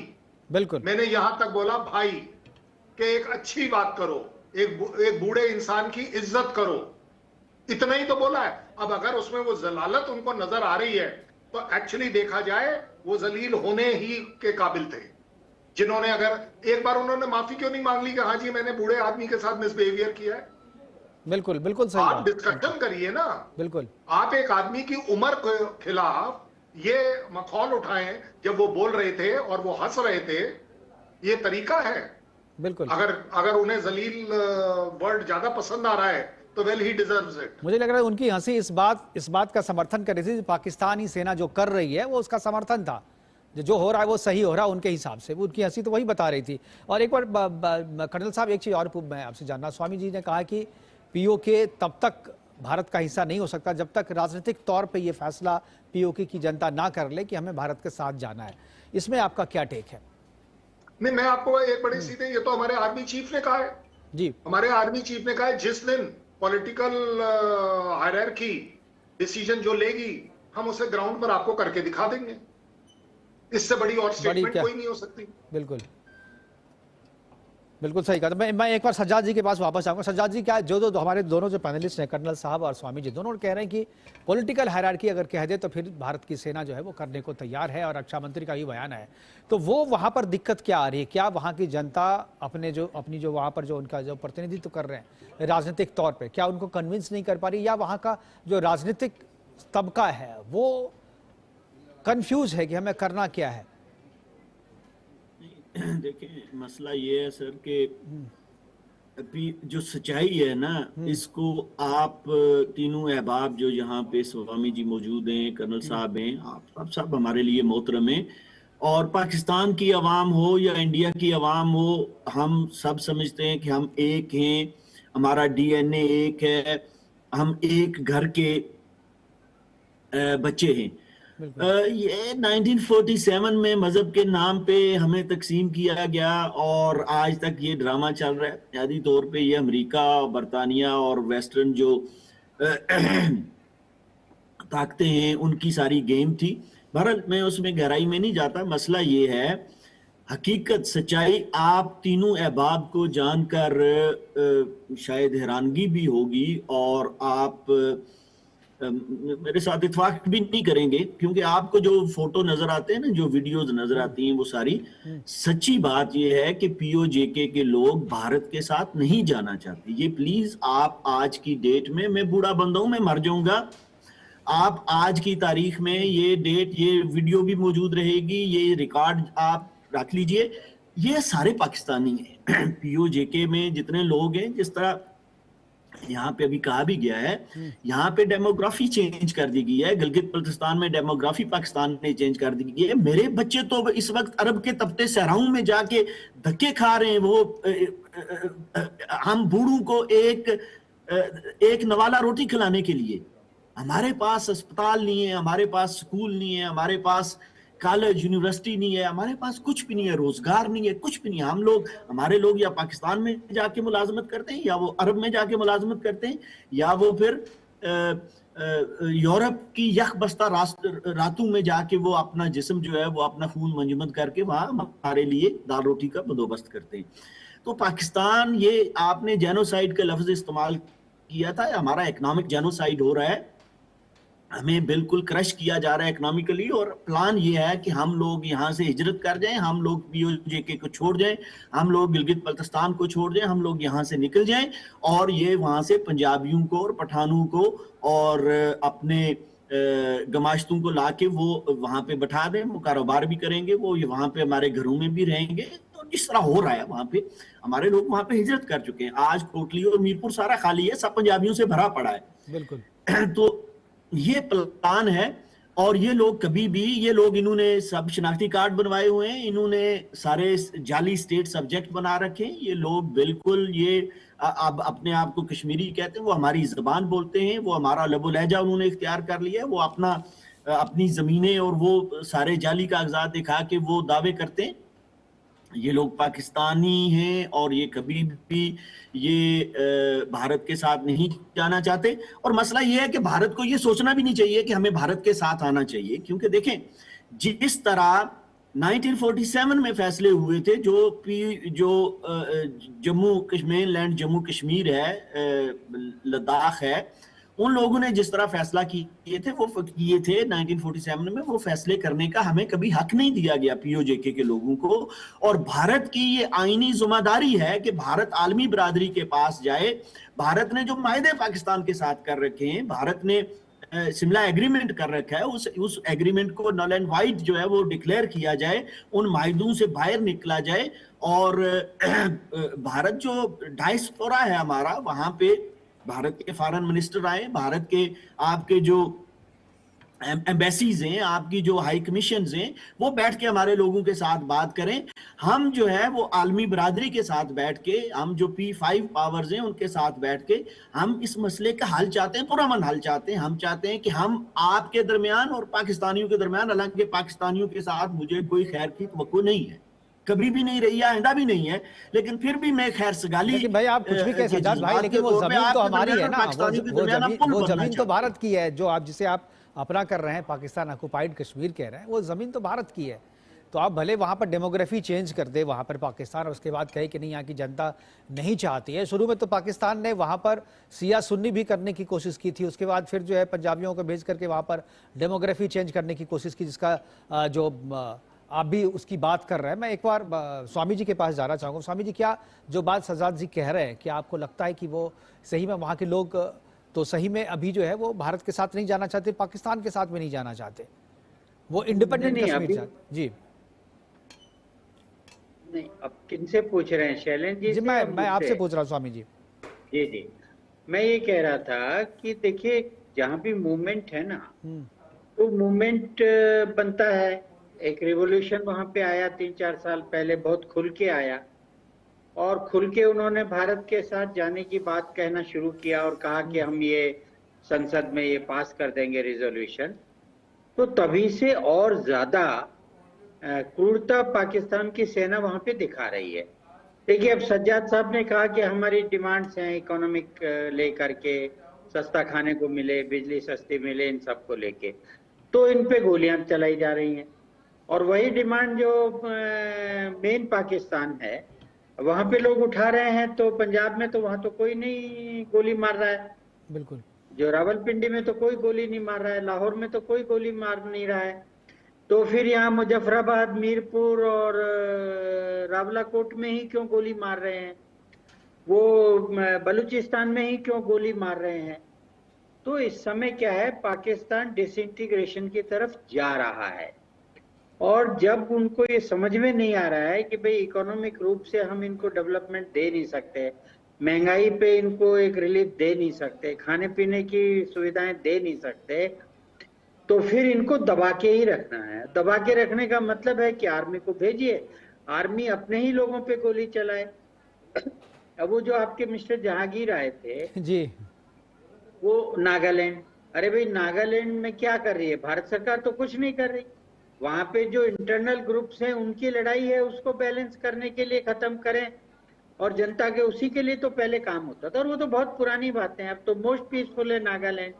बिल्कुल मैंने यहां तक बोला भाई कि एक अच्छी बात करो, एक बूढ़े इंसान की इज्जत करो, इतना ही तो बोला है। अब अगर उसमें वो जलालत उनको नजर आ रही है तो एक्चुअली देखा जाए वो जलील होने ही के काबिल थे। जिन्होंने अगर एक बार उन्होंने माफी क्यों नहीं मांग ली कि हाँ जी मैंने बूढ़े आदमी के साथ मिसबिहेवियर किया है? बिल्कुल बिल्कुल सही। आप डिस्कशन करिए ना। बिल्कुल, आप एक आदमी की उम्र के खिलाफ ये मखौल उठाएं जब वो बोल रहे थे और वो हंस रहे थे, ये तरीका है? बिल्कुल, अगर उन्हें जलील वर्ड ज्यादा पसंद आ रहा है तो वेल ही डिजर्व्स इट। मुझे लग रहा है उनकी हंसी इस बात का समर्थन कर रही थी, पाकिस्तानी सेना जो कर रही है वो उसका समर्थन था, जो हो रहा है वो सही हो रहा है उनके हिसाब से। उनकी हंसी तो वही बता रही थी। और एक बार कर्नल साहब एक चीज और मैं आपसे जानना, स्वामी जी ने कहा कि पीओके तब तक भारत का हिस्सा नहीं हो सकता जब तक राजनीतिक तौर पे ये फैसला पीओके की जनता ना कर ले कि हमें भारत के साथ जाना है। इसमें आपका क्या टेक है? नहीं, मैं आपको एक बड़ी सीधे, ये तो हमारे आर्मी चीफ ने कहा है जी, हमारे आर्मी चीफ ने कहा है जिस दिन पॉलिटिकल हायरार्की डिसीजन जो लेगी हम उसे ग्राउंड पर आपको करके दिखा देंगे। इससे बड़ी और स्टेटमेंट कोई नहीं हो सकती। बिल्कुल बिल्कुल सही कहा। मैं एक बार सज्जाद जी के पास वापस आऊंगा। सज्जाद जी, क्या जो हमारे दोनों जो पैनलिस्ट हैं, कर्नल साहब और स्वामी जी, दोनों कह रहे हैं कि पॉलिटिकल हायरार्की अगर कह दे तो फिर भारत की सेना जो है वो करने को तैयार है, और रक्षा मंत्री का भी बयान है। तो वो वहां पर दिक्कत क्या आ रही है? क्या वहां की जनता अपनी जो वहां पर जो उनका जो प्रतिनिधित्व कर रहे हैं राजनीतिक तौर पर, क्या उनको कन्विंस नहीं कर पा रही, या वहां का जो राजनीतिक तबका है वो कंफ्यूज है कि हमें करना क्या है? देखिए मसला ये है सर कि अभी जो सच्चाई है ना, इसको आप तीनों अहबाब जो यहाँ पे स्वामी जी मौजूद हैं, कर्नल साहब हैं, आप सब हमारे लिए मोहतरम हैं, और पाकिस्तान की आवाम हो या इंडिया की आवाम हो, हम सब समझते हैं कि हम एक हैं, हमारा DNA एक है, हम एक घर के बच्चे हैं। ये 1947 में मजहब के नाम पे हमें तकसीम किया गया और आज तक ये ड्रामा चल रहा है। बुनियादी तौर पे ये अमेरिका, बरतानिया और वेस्टर्न जो ताकतें हैं उनकी सारी गेम थी। भारत में उसमें गहराई में नहीं जाता। मसला ये है, हकीकत सच्चाई आप तीनों अहबाब को जानकर शायद हैरानगी भी होगी और आप मेरे साथ इत्तेफाक भी नहीं करेंगे, क्योंकि आपको जो फोटो नजर आते हैं ना, जो वीडियोस नजर आती हैं, वो सारी सच्ची बात ये है कि पीओजेके के लोग भारत के साथ नहीं जाना चाहते। ये प्लीज आप आज की डेट में, मैं बूढ़ा बंदा हूं, मैं मर जाऊंगा, आप आज की तारीख में ये डेट, ये वीडियो भी मौजूद रहेगी, ये रिकॉर्ड आप रख लीजिए, ये सारे पाकिस्तानी हैं। पीओजेके में जितने लोग हैं, जिस तरह यहाँ पे अभी कहा भी गया है, यहाँ पे डेमोग्राफी चेंज कर दी गई है। गिलगित बल्तिस्तान में डेमोग्राफी पाकिस्तान ने चेंज कर दी गई है। मेरे बच्चे तो इस वक्त अरब के तपते सहराओं में जाके धक्के खा रहे हैं। वो हम बूढ़ों को एक नवाला रोटी खिलाने के लिए, हमारे पास अस्पताल नहीं है, हमारे पास स्कूल नहीं है, हमारे पास कॉलेज यूनिवर्सिटी नहीं है, हमारे पास कुछ भी नहीं है, रोजगार नहीं है, कुछ भी नहीं है। हमारे लोग या पाकिस्तान में जाके मुलाजमत करते हैं, या वो अरब में जाके मुलाजमत करते हैं, या वो फिर यूरोप की यख बस्ता रातों में जाके वो अपना जिस्म जो है वो अपना खून मंजमद करके वहां हमारे लिए दाल रोटी का बंदोबस्त करते हैं। तो पाकिस्तान, ये आपने जेनोसाइड का लफ्ज इस्तेमाल किया था, हमारा इकोनॉमिक जेनोसाइड हो रहा है, हमें बिल्कुल क्रश किया जा रहा है इकोनॉमिकली। और प्लान ये है कि हम लोग यहाँ से हिजरत कर जाएं, हम लोग पीओजेके को छोड़ जाएं, हम लोग गिलगित बल्तिस्तान को छोड़ जाएं, हम लोग यहाँ से निकल जाएं और ये वहाँ से पंजाबियों को और पठानों को और अपने गमाश्तों को लाके वो वहाँ पे बैठा दें, वो कारोबार भी करेंगे, वो वहाँ पे हमारे घरों में भी रहेंगे। तो जिस तरह हो रहा है वहाँ पे, हमारे लोग वहाँ पे हिजरत कर चुके हैं। आज कोटली और मीरपुर सारा खाली है, सब पंजाबियों से भरा पड़ा है। बिल्कुल। तो ये प्लान है। और ये लोग कभी भी, ये लोग, इन्होंने सब शनाख्ती कार्ड बनवाए हुए हैं, इन्होंने सारे जाली स्टेट सब्जेक्ट बना रखे हैं। ये लोग बिल्कुल, ये अब अपने आप को कश्मीरी कहते हैं, वो हमारी जबान बोलते हैं, वो हमारा लबो लहजा उन्होंने इख्तियार कर लिया है, वो अपनी जमीनें और वो सारे जाली कागजात दिखा के वो दावे करते हैं। ये लोग पाकिस्तानी हैं और ये कभी भी ये भारत के साथ नहीं जाना चाहते। और मसला ये है कि भारत को ये सोचना भी नहीं चाहिए कि हमें भारत के साथ आना चाहिए, क्योंकि देखें जिस तरह 1947 में फैसले हुए थे, जो जम्मू कश्मीर लैंड, जम्मू कश्मीर है, लद्दाख है, उन लोगों ने जिस तरह फैसला किए थे 1947 में, वो फैसले करने का हमें कभी हक नहीं दिया गया पीओजेके के लोगों को। और भारत की ये आईनी जिम्मेदारी है कि भारत आलमी बरादरी के पास जाए। भारत ने जो मायदे पाकिस्तान के साथ कर रखे हैं, भारत ने शिमला एग्रीमेंट कर रखा है, उस एग्रीमेंट को नल एंड वाइड जो है वो डिक्लेयर किया जाए, उन मायदों से बाहर निकला जाए। और भारत जो डायस्पोरा है हमारा, वहां पे भारत के फॉरेन मिनिस्टर आए, भारत के आपके जो एम्बेसीज हैं, आपकी जो हाई कमीशन हैं, वो बैठ के हमारे लोगों के साथ बात करें। हम जो है वो आलमी बरादरी के साथ बैठ के, हम जो P5 पावर्स हैं उनके साथ बैठ के हम इस मसले का हल चाहते हैं, पुरअमन हल चाहते हैं। हम चाहते हैं कि हम आपके दरमियान और पाकिस्तानियों के दरमियान, हालांकि पाकिस्तानियों के साथ मुझे कोई खैर की तवक्को नहीं है, कभी भी नहीं रही है, आइंदा भी नहीं है, लेकिन फिर भी मैं खैर सगाली। भाई आप कुछ भी कह सजाद भाई, लेकिन वो जमीन तो हमारी है ना, वो जमीन तो भारत की है, जो आप जिसे आप अपना कर रहे हैं, पाकिस्तान ऑक्युपाइड कश्मीर कह रहे हैं, वो जमीन तो भारत की है। तो आप भले वहाँ पर डेमोग्राफी चेंज कर दे वहाँ पर पाकिस्तान, और उसके बाद कहे कि नहीं यहाँ की जनता नहीं चाहती है। शुरू में तो पाकिस्तान ने वहाँ पर सिया सुन्नी भी करने की कोशिश की थी, उसके बाद फिर जो है पंजाबियों को भेज करके वहाँ पर डेमोग्राफी चेंज करने की कोशिश की, जिसका जो आप भी उसकी बात कर रहे हैं। मैं एक बार स्वामी जी के पास जाना चाहूँगा। स्वामी जी, क्या जो बात सजाद जी कह रहे हैं, क्या आपको लगता है कि वो सही में वहाँ के लोग तो सही में अभी जो है वो भारत के साथ नहीं जाना चाहते, पाकिस्तान के साथ भी नहीं जाना चाहते, वो इंडिपेंडेंट कश्मीर चाहते? जी नहीं, अब किनसे पूछ रहे हैं, शैलेंद्र जी? मैं आपसे पूछ रहा हूँ स्वामी जी। जी जी, मैं ये कह रहा था कि देखिए, जहाँ भी मूवमेंट है ना, तो मूवमेंट बनता है। एक रिवॉल्यूशन वहां पे आया 3-4 साल पहले, बहुत खुल के आया, और खुल के उन्होंने भारत के साथ जाने की बात कहना शुरू किया और कहा कि हम ये संसद में ये पास कर देंगे रिजोल्यूशन। तो तभी से और ज्यादा क्रूरता पाकिस्तान की सेना वहां पे दिखा रही है। देखिए, अब सज्जाद साहब ने कहा कि हमारी डिमांड्स हैं इकोनॉमिक लेकर के, सस्ता खाने को मिले, बिजली सस्ती मिले, इन सब को लेके, तो इन पे गोलियां चलाई जा रही हैं। और वही डिमांड जो मेन पाकिस्तान है वहां पे लोग उठा रहे हैं, तो पंजाब में तो वहां तो कोई नहीं गोली मार रहा है। बिल्कुल। जो रावलपिंडी में तो कोई गोली नहीं मार रहा है, लाहौर में तो कोई गोली मार नहीं रहा है, तो फिर यहाँ मुजफ्फराबाद, मीरपुर और रावलाकोट में ही क्यों गोली मार रहे हैं, वो बलूचिस्तान में ही क्यों गोली मार रहे हैं? तो इस समय क्या है, पाकिस्तान डिसइंटीग्रेशन की तरफ जा रहा है। और जब उनको ये समझ में नहीं आ रहा है कि भाई इकोनॉमिक रूप से हम इनको डेवलपमेंट दे नहीं सकते, महंगाई पे इनको एक रिलीफ दे नहीं सकते, खाने पीने की सुविधाएं दे नहीं सकते, तो फिर इनको दबा के ही रखना है। दबा के रखने का मतलब है कि आर्मी को भेजिए, आर्मी अपने ही लोगों पे गोली चलाए। अब वो जो आपके मिस्टर जहांगीर आए थे जी, वो नागालैंड, अरे भाई नागालैंड में क्या कर रही है भारत सरकार? तो कुछ नहीं कर रही। वहां पे जो इंटरनल ग्रुप्स हैं उनकी लड़ाई है, उसको बैलेंस करने के लिए खत्म करें, और जनता के उसी के लिए तो पहले काम होता था, और वो तो बहुत पुरानी बातें हैं। अब तो मोस्ट पीसफुल है नागालैंड।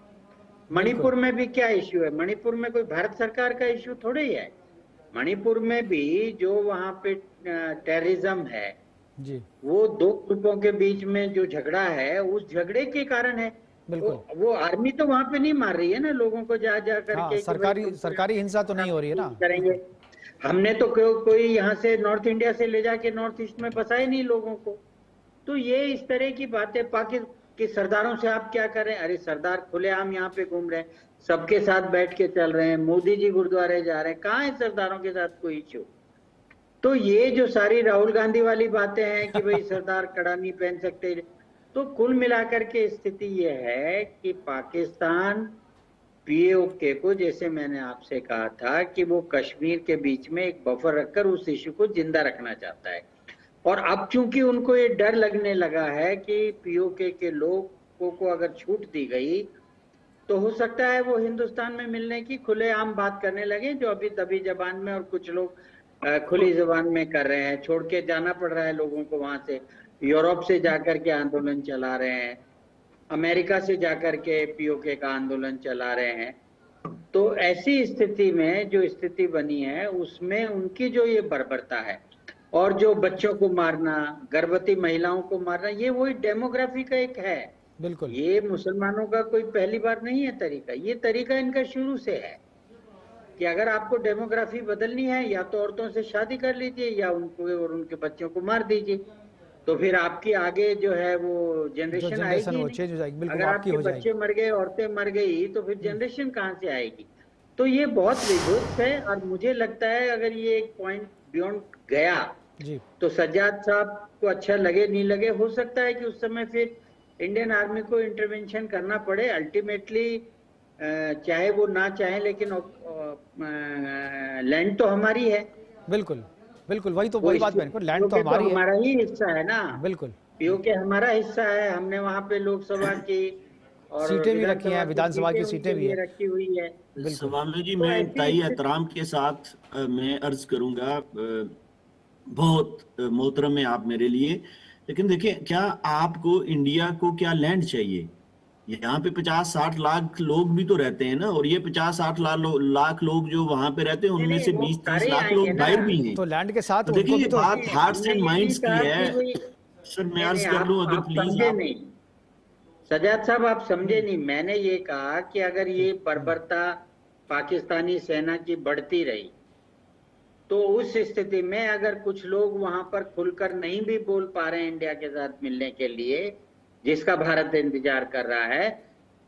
मणिपुर में भी क्या इश्यू है? मणिपुर में कोई भारत सरकार का इश्यू थोड़ा ही है। मणिपुर में भी जो वहां पे टेररिज्म है जी, वो दो ग्रुपों के बीच में जो झगड़ा है, उस झगड़े के कारण है। वो आर्मी तो वहां पे नहीं मार रही है ना लोगों को जा करके। हाँ, सरकारी हिंसा तो नहीं हो रही है ना। करेंगे हमने तो कोई यहाँ से नॉर्थ इंडिया से ले जाके नॉर्थ ईस्ट में बसा ही नहीं लोगों को। तो ये इस तरह की बातें, कि सरदारों से आप क्या कर रहे हैं? अरे सरदार खुलेआम यहाँ पे घूम रहे हैं, सबके साथ बैठ के चल रहे हैं, मोदी जी गुरुद्वारे जा रहे हैं, कहाँ है सरदारों के साथ कोई इश्यू? तो ये जो सारी राहुल गांधी वाली बातें हैं कि भाई सरदार कड़ा नहीं पहन सकते, तो कुल मिलाकर के स्थिति ये है कि पाकिस्तान पीओके को, जैसे मैंने आपसे कहा था कि वो कश्मीर के बीच में एक बफर रखकर उस इश्यू को जिंदा रखना चाहता है। और अब चूंकि उनको ये डर लगने लगा है कि पीओके के लोगों को अगर छूट दी गई तो हो सकता है वो हिंदुस्तान में मिलने की खुलेआम बात करने लगे, जो अभी दबी जबान में और कुछ लोग खुली जबान में कर रहे हैं। छोड़ के जाना पड़ रहा है लोगों को वहां से, यूरोप से जाकर के आंदोलन चला रहे हैं, अमेरिका से जाकर के पीओके का आंदोलन चला रहे हैं। तो ऐसी स्थिति में जो स्थिति बनी है उसमें उनकी जो ये बर्बरता है और जो बच्चों को मारना, गर्भवती महिलाओं को मारना, ये वही डेमोग्राफी का एक है। बिल्कुल, ये मुसलमानों का कोई पहली बार नहीं है तरीका, ये तरीका इनका शुरू से है कि अगर आपको डेमोग्राफी बदलनी है या तो औरतों से शादी कर लीजिए या उनको और उनके बच्चों को मार दीजिए, तो फिर आपकी आगे जो है वो जनरेशन आएगी। अगर आपके बच्चे मर गए, औरतें मर गई, तो फिर जनरेशन कहाँ से आएगी? तो ये बहुत विध्वस्त है। और मुझे लगता है अगर ये एक पॉइंट बियॉन्ड गया जी, तो सज्जाद साहब को अच्छा लगे नहीं लगे, हो सकता है कि उस समय फिर इंडियन आर्मी को इंटरवेंशन करना पड़े। अल्टीमेटली चाहे वो ना चाहे, लेकिन लैंड तो हमारी है। बिल्कुल बिल्कुल, वही बात मैंने, लैंड तो हमारी है, हमारा ही हिस्सा है ना। बिल्कुल, पीओके हमारा हिस्सा है। हमने वहाँ पे लोकसभा की और सीटें भी रखी हैं, विधानसभा की सीटें भी रखी हुई है। स्वामी जी, मैं इंतहाई एहतराम के साथ मैं अर्ज करूंगा, बहुत मोहतरम है आप मेरे लिए, लेकिन देखिए, क्या आपको इंडिया को क्या लैंड चाहिए? यहाँ पे 50-60 लाख लोग भी तो रहते हैं ना, और ये 50-60 लाख लोग जो वहां पे रहते हैं उनमें से 20-30 लाख लोग बाहर भी हैं। तो लैंड के साथ देखिए, ये बात हार्ट्स एंड माइंड्स की है। सर मैं अर्ज कर लूं अगर प्लीज। सज्जाद साहब आप समझे नहीं, मैंने ये कहा कि अगर ये बर्बरता पाकिस्तानी सेना की बढ़ती रही तो उस स्थिति में अगर कुछ लोग वहां पर खुलकर नहीं भी बोल पा रहे हैं इंडिया के साथ मिलने के लिए, जिसका भारत इंतजार कर रहा है,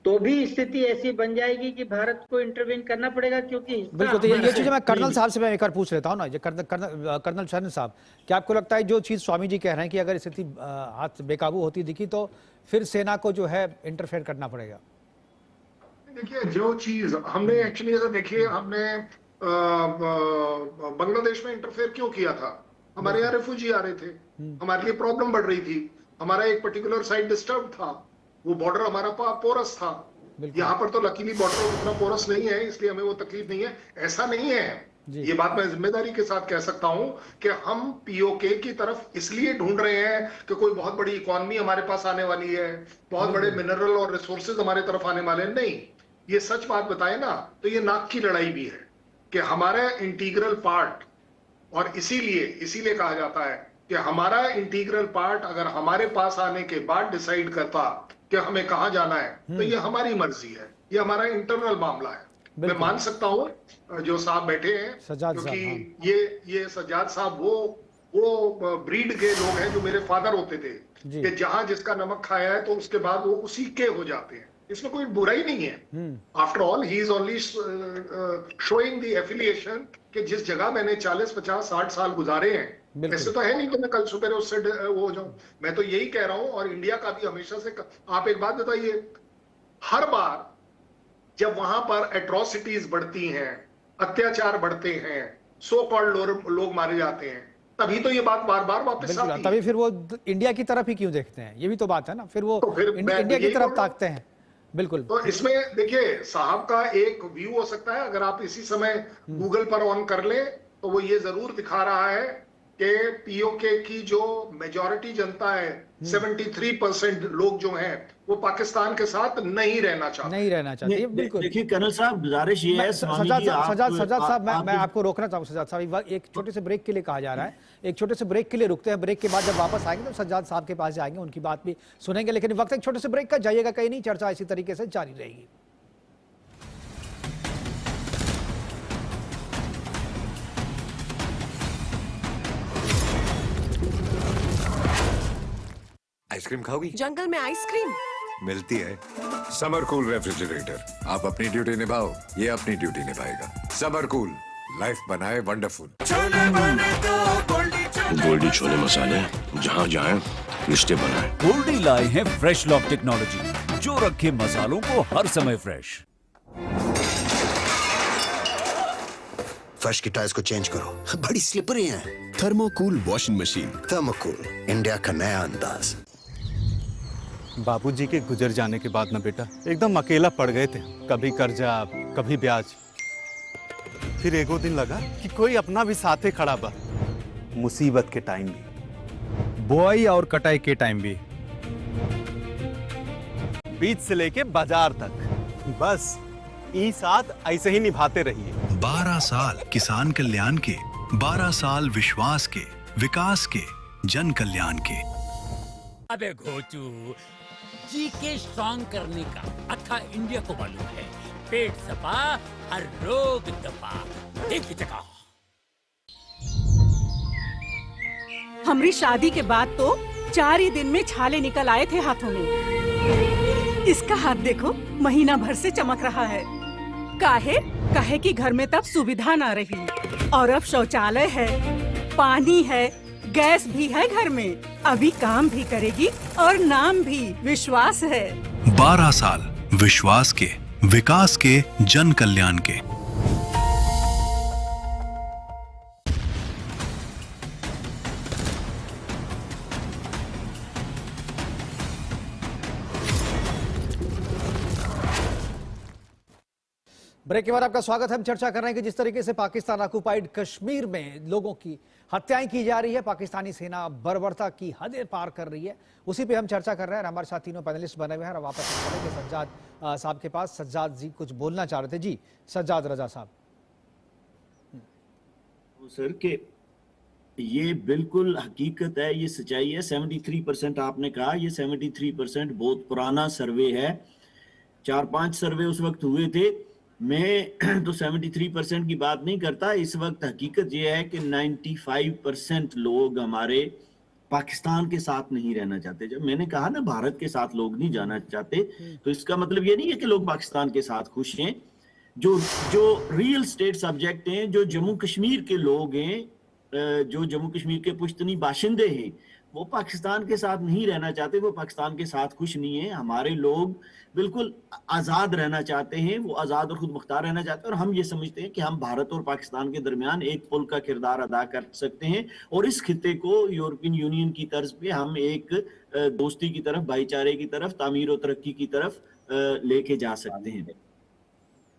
तो भी स्थिति ऐसी बन जाएगी कि भारत को इंटरवीन करना पड़ेगा। क्योंकि बिल्कुल, तो ये चीज मैं कर्नल साहब से मैं एक बार पूछ लेता हूँ ना, कर्नल शरण साहब, क्या आपको लगता है जो चीज स्वामी जी कह रहे हैं कि अगर स्थिति हाथ बेकाबू होती दिखी तो फिर सेना को जो है इंटरफेयर करना पड़ेगा? देखिए, जो चीज हमने एक्चुअली अगर देखिए, हमने बांग्लादेश में इंटरफेयर क्यों किया था? हमारे यहाँ रेफ्यूजी आ रहे थे, हमारे लिए प्रॉब्लम बढ़ रही थी, हमारा एक पर्टिकुलर साइड डिस्टर्ब था, वो बॉर्डर हमारा पोरस था, यहाँ पर तो लकीली बॉर्डर उतना पोरस नहीं है, इसलिए हमें वो तकलीफ नहीं है। ऐसा नहीं है, ये बात मैं जिम्मेदारी के साथ कह सकता हूं कि हम पीओके की तरफ इसलिए ढूंढ रहे हैं कि कोई बहुत बड़ी इकोनॉमी हमारे पास आने वाली है, बहुत बड़े मिनरल और रिसोर्सेज हमारे तरफ आने वाले हैं। नहीं, ये सच बात बताए ना तो ये नाक की लड़ाई भी है कि हमारा इंटीग्रल पार्ट, और इसीलिए कहा जाता है कि हमारा इंटीग्रल पार्ट अगर हमारे पास आने के बाद डिसाइड करता कि हमें कहां जाना है तो ये हमारी मर्जी है, ये हमारा इंटरनल मामला है। मैं मान सकता हूं जो साहब बैठे हैं, क्योंकि ये सज्जाद साहब वो ब्रीड के लोग हैं जो मेरे फादर होते थे कि जहां जिसका नमक खाया है तो उसके बाद वो उसी के हो जाते हैं। इसमें कोई बुराई नहीं है। After all he is only showing the affiliation कि जिस जगह मैंने 40, 50, 60 साल गुजारे हैं, ऐसे तो है नहीं कि मैं कल सुबह उससे वो हो जाऊं। मैं तो यही कह रहा हूं, और इंडिया का भी हमेशा से आप एक बात बताइए, हर बार जब वहां पर एट्रोसिटीज बढ़ती हैं, अत्याचार बढ़ते हैं, सो कॉल्ड लोग मारे जाते हैं, तभी तो ये बात बार बार वापस आती है। तभी फिर वो इंडिया की तरफ ही क्यों देखते हैं, ये भी तो बात है ना, फिर वो इंडिया की तरफ ताकते हैं। बिल्कुल। तो इसमें देखिए साहब का एक व्यू हो सकता है, अगर आप इसी समय गूगल पर ऑन कर ले तो वो ये जरूर दिखा रहा है कि पीओके की जो मेजॉरिटी जनता है, 73% लोग जो हैं वो पाकिस्तान के साथ नहीं रहना चाहते। बिल्कुल। देखिए कर्नल साहब, गुजारिश ये है सज्जाद साहब, मैं आपको रोकना चाहूंगा। सज्जाद साहब, एक छोटे से ब्रेक के लिए कहा जा रहा है, एक छोटे से ब्रेक के लिए रुकते हैं। ब्रेक के बाद जब वापस आएंगे तो सज्जाद साहब के पास जाएंगे, उनकी बात भी सुनेंगे, लेकिन वक्त एक छोटे से ब्रेक का, जाइएगा कहीं नहीं, चर्चा इसी तरीके से जारी रहेगी। आइसक्रीम खाओगी? जंगल में आइसक्रीम मिलती है। समर कूल रेफ्रिजरेटर, आप अपनी ड्यूटी निभाओ, ये अपनी ड्यूटी निभाएगा। समर कूल, लाइफ बनाए वंडरफुल। गोल्डी छोले मसाले, जहाँ जाएं रिश्ते बनाए। गोल्डी लाए हैं फ्रेश लॉक टेक्नोलॉजी, जो रखे मसालों को हर समय फ्रेश। फर्श की टाइल्स को चेंज करो, बड़ी स्लिपरी हैं। थर्मोकूल वॉशिंग मशीन। थर्मोकूल, इंडिया का नया अंदाज। बाबूजी के गुजर जाने के बाद ना बेटा एकदम अकेला पड़ गए थे, कभी कर्जा कभी ब्याज। फिर एगो दिन लगा कि कोई अपना भी साथे खड़ा बा, मुसीबत के टाइम भी, बुआई और कटाई के टाइम भी, बीज से लेके बाजार तक, बस ई साथ ऐसे ही निभाते रहिए। 12 साल किसान कल्याण के, 12 साल विश्वास के, विकास के, जन कल्याण के। अबे घोचू, जी के स्ट्रॉन्ग करने का अथा इंडिया को मालूम है। पेट सफा, हर रोग दफा। देखी जगह हमारी शादी के बाद तो 4 ही दिन में छाले निकल आए थे हाथों में। इसका हाथ देखो, महीना भर से चमक रहा है। काहे कि घर में तब सुविधा ना रही, और अब शौचालय है, पानी है, गैस भी है घर में। अभी काम भी करेगी और नाम भी विश्वास है। 12 साल विश्वास के, विकास के, जन कल्याण के। ब्रेक के बाद आपका स्वागत है। हम चर्चा कर रहे हैं कि जिस तरीके से पाकिस्तान ऑक्युपाइड कश्मीर में लोगों की हत्याएं की जा रही है, पाकिस्तानी सेना बर्बरता की हदें पार कर रही है, उसी पे हम चर्चा कर रहे हैं। हमारे साथ तीनों पैनलिस्ट बने हुए हैं और वापस चलेंगे सज्जाद साहब के पास। सज्जाद जी कुछ बोलना चाह रहे थे। जी सज्जाद रजा साहब। सर के ये बिल्कुल हकीकत है, ये सच्चाई है। 73% आपने कहा, ये 73% बहुत पुराना सर्वे है। 4-5 सर्वे उस वक्त हुए थे। मैं तो 73% की बात नहीं करता। इस वक्त हकीकत ये है कि 95% लोग हमारे पाकिस्तान के साथ नहीं रहना चाहते। जब मैंने कहा ना भारत के साथ लोग नहीं जाना चाहते, तो इसका मतलब ये नहीं है कि लोग पाकिस्तान के साथ खुश हैं। जो रियल स्टेट सब्जेक्ट हैं, जो जम्मू कश्मीर के लोग हैं, जो जम्मू कश्मीर के पुश्तनी बाशिंदे हैं, वो पाकिस्तान के साथ नहीं रहना चाहते, वो पाकिस्तान के साथ खुश नहीं है। हमारे लोग बिल्कुल आज़ाद रहना चाहते हैं, वो आज़ाद और खुद मुख्तार रहना चाहते हैं। और हम ये समझते हैं कि हम भारत और पाकिस्तान के दरमियान एक पुल का किरदार अदा कर सकते हैं, और इस खित्ते को यूरोपियन यूनियन की तर्ज पे हम एक दोस्ती की तरफ, भाईचारे की तरफ, तामीर और तरक्की की तरफ लेके जा सकते हैं।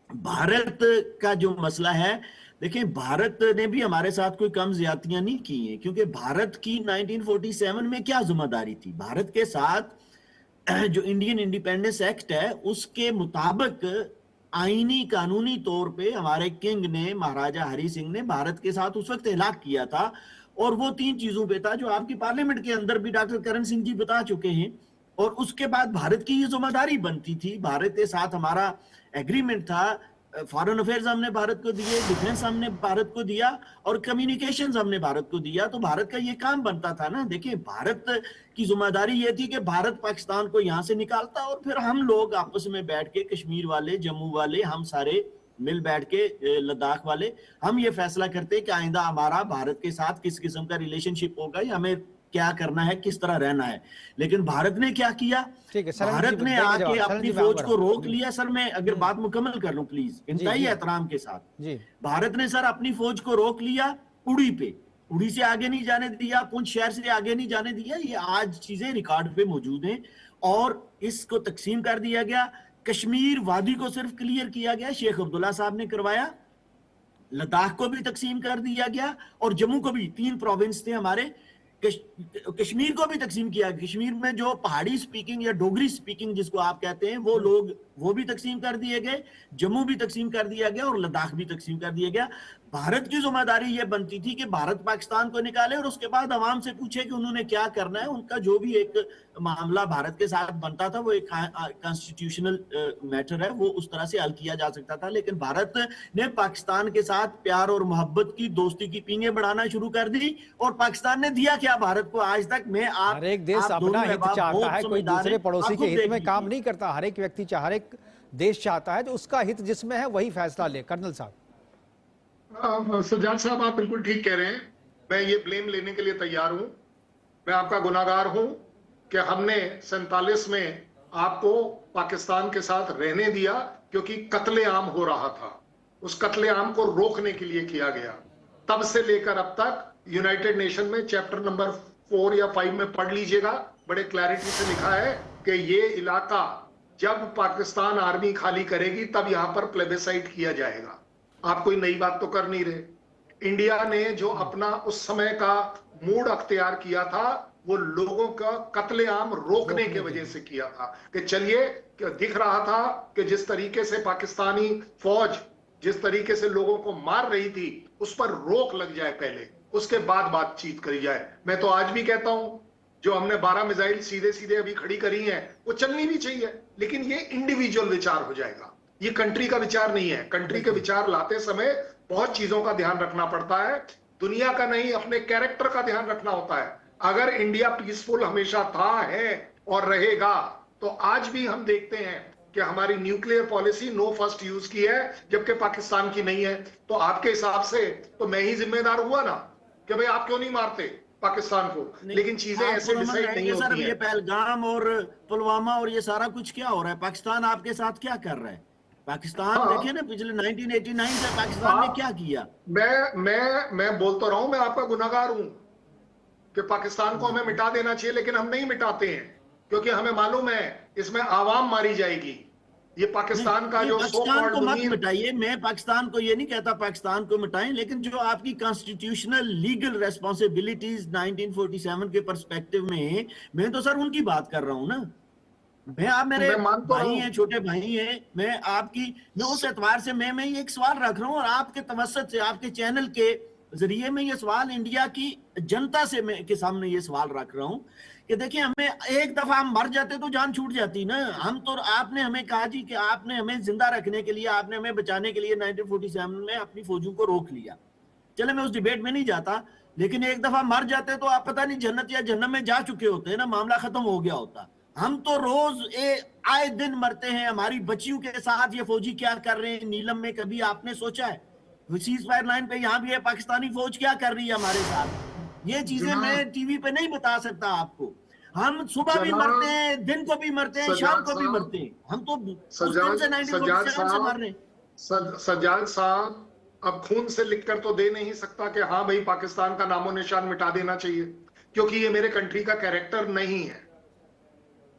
भारत का जो मसला है, देखिए भारत ने भी हमारे साथ कोई कम ज्यादतियां नहीं की हैं, क्योंकि भारत की 1947 में क्या जिम्मेदारी थी। भारत के साथ जो इंडियन इंडिपेंडेंस एक्ट है उसके मुताबिक आईनी कानूनी तौर पे हमारे किंग ने, महाराजा हरि सिंह ने भारत के साथ उस वक्त इलाक किया था, और वो 3 चीजों पे था जो आपकी पार्लियामेंट के अंदर भी डॉक्टर करण सिंह जी बता चुके हैं। और उसके बाद भारत की ये जिम्मेदारी बनती थी, भारत के साथ हमारा एग्रीमेंट था, फॉरेन अफेयर्स हमने भारत को दिए, डिफेंस हमने भारत को दिया, और कम्युनिकेशंस हमने भारत को दिया। तो भारत का ये काम बनता था ना। देखिए भारत की जिम्मेदारी ये थी कि भारत पाकिस्तान को यहाँ से निकालता, और फिर हम लोग आपस में बैठ के, कश्मीर वाले, जम्मू वाले, हम सारे मिल बैठ के, लद्दाख वाले, हम ये फैसला करते कि आइंदा हमारा भारत के साथ किस किस्म का रिलेशनशिप होगा, या हमें क्या करना है, किस तरह रहना है। लेकिन भारत ने क्या किया, भारत ने आके अपनी फौज को रोक लिया। सर मैं अगर बात मुकम्मल कर लूं प्लीज, इंतहाई एहतराम के साथ। भारत ने सर अपनी फौज को रोक लिया उड़ी पे, उड़ी से आगे नहीं जाने दिया, पुंछ शहर से आगे नहीं जाने दिया। ये आज चीजें रिकॉर्ड पे मौजूद हैं, और इसको तकसीम कर दिया गया। कश्मीर वादी को सिर्फ क्लियर किया गया, शेख अब्दुल्ला साहब ने करवाया। लद्दाख को भी तकसीम कर दिया गया, और जम्मू को भी, 3 प्रोविंस थे हमारे, कश्मीर को भी तकसीम किया। कश्मीर में जो पहाड़ी स्पीकिंग या डोगरी स्पीकिंग जिसको आप कहते हैं वो लोग, वो भी तकसीम कर दिए गए, जम्मू भी तकसीम कर दिया गया, और लद्दाख भी तकसीम कर दिया गया। भारत की जिम्मेदारी ये बनती थी कि भारत पाकिस्तान को निकाले, और उसके बाद अवाम से पूछे कि उन्होंने क्या करना है। उनका जो भी एक मामला भारत के साथ बनता था वो एक कॉन्स्टिट्यूशनल मैटर है, वो उस तरह से हल किया जा सकता था। लेकिन भारत ने पाकिस्तान के साथ प्यार और मोहब्बत की, दोस्ती की पींगे बढ़ाना शुरू कर दी, और पाकिस्तान ने दिया क्या भारत को आज तक। मैं आप, हर एक देश अपना हित चाहता है, कोई दूसरे पड़ोसी के हित में काम नहीं करता। हर एक व्यक्ति, हर एक देश चाहता है जो उसका हित जिसमें है वही फैसला ले। कर्नल साहब। सज्जाद साहब आप बिल्कुल ठीक कह रहे हैं, मैं ये ब्लेम लेने के लिए तैयार हूं। मैं आपका गुनाहगार हूं कि हमने 47 में आपको पाकिस्तान के साथ रहने दिया, क्योंकि कत्लेआम हो रहा था। उस कत्लेआम को रोकने के लिए किया गया। तब से लेकर अब तक यूनाइटेड नेशन में चैप्टर नंबर 4 या 5 में पढ़ लीजिएगा, बड़े क्लैरिटी से लिखा है कि ये इलाका जब पाकिस्तान आर्मी खाली करेगी तब यहां पर प्लेबिसाइट किया जाएगा। आप कोई नई बात तो कर नहीं रहे। इंडिया ने जो अपना उस समय का मूड अख्तियार किया था वो लोगों का कत्लेआम रोकने के वजह से किया था, कि चलिए दिख रहा था कि जिस तरीके से पाकिस्तानी फौज जिस तरीके से लोगों को मार रही थी उस पर रोक लग जाए पहले, उसके बाद बातचीत करी जाए। मैं तो आज भी कहता हूं जो हमने 12 मिसाइल सीधे सीधे अभी खड़ी करी हैं वो चलनी भी चाहिए, लेकिन ये इंडिविजुअल विचार हो जाएगा, ये कंट्री का विचार नहीं है। कंट्री के विचार लाते समय बहुत चीजों का ध्यान रखना पड़ता है, दुनिया का नहीं, अपने कैरेक्टर का ध्यान रखना होता है। अगर इंडिया पीसफुल हमेशा था, है और रहेगा, तो आज भी हम देखते हैं कि हमारी nuclear policy no first use की है, जबकि पाकिस्तान की नहीं है। तो आपके हिसाब से तो मैं ही जिम्मेदार हुआ ना कि भाई आप क्यों नहीं मारते पाकिस्तान को, लेकिन चीजें ऐसे डिसाइड नहीं होती हैं। ये पहलगाम और पुलवामा और ये सारा कुछ क्या हो रहा है, पाकिस्तान आपके साथ क्या कर रहा है? पाकिस्तान देखिए ना, पिछले 1989 से पाकिस्तान ने क्या किया। मैं बोलता रहा हूं, मैं आपका गुनाहगार हूं कि पाकिस्तान को हमें मिटा देना चाहिए, लेकिन हम नहीं मिटाते हैं क्योंकि हमें मालूम है इसमें आवाम मारी जाएगी। ये पाकिस्तान का जो पाकिस्तान को मत मिटाइए, मैं पाकिस्तान को ये नहीं कहता पाकिस्तान को मिटाएं, लेकिन जो आपकी कॉन्स्टिट्यूशनल लीगल रेस्पॉन्सिबिलिटीज 1947 के पर्सपेक्टिव में, मैं तो सर उनकी बात कर रहा हूं ना। मैं आप मेरे भाई हैं, छोटे भाई हैं, मैं उस एतबार से मैं ये एक सवाल रख रहा हूँ, और आपके तवस्सुत से, आपके चैनल के जरिए मैं ये सवाल इंडिया की जनता से के सामने ये सवाल रख रहा हूँ कि देखिए, हमें एक दफा हम मर जाते तो जान छूट जाती ना। हम तो, आपने हमें कहा जी कि आपने हमें जिंदा रखने के लिए, आपने हमें बचाने के लिए 1947 में अपनी फौजों को रोक लिया। चले मैं उस डिबेट में नहीं जाता, लेकिन एक दफा मर जाते तो आप पता नहीं जन्नत या जहन्नम में जा चुके होते ना, मामला खत्म हो गया होता। हम तो रोज आए दिन मरते हैं। हमारी बच्चियों के साथ ये फौजी क्या कर रहे हैं नीलम में, कभी आपने सोचा है? सीज फायर लाइन पे यहाँ भी है, पाकिस्तानी फौज क्या कर रही है हमारे साथ? ये चीजें मैं टीवी पे नहीं बता सकता आपको। हम सुबह भी मरते हैं, दिन को भी मरते हैं, शाम को भी मरते हैं। हम तो उस दिन से 1947 से मर रहे हैं। सज्जाद साहब अब खून से लिखकर तो दे नहीं सकता कि हाँ भाई पाकिस्तान का नामो निशान मिटा देना चाहिए, क्योंकि ये मेरे कंट्री का कैरेक्टर नहीं है,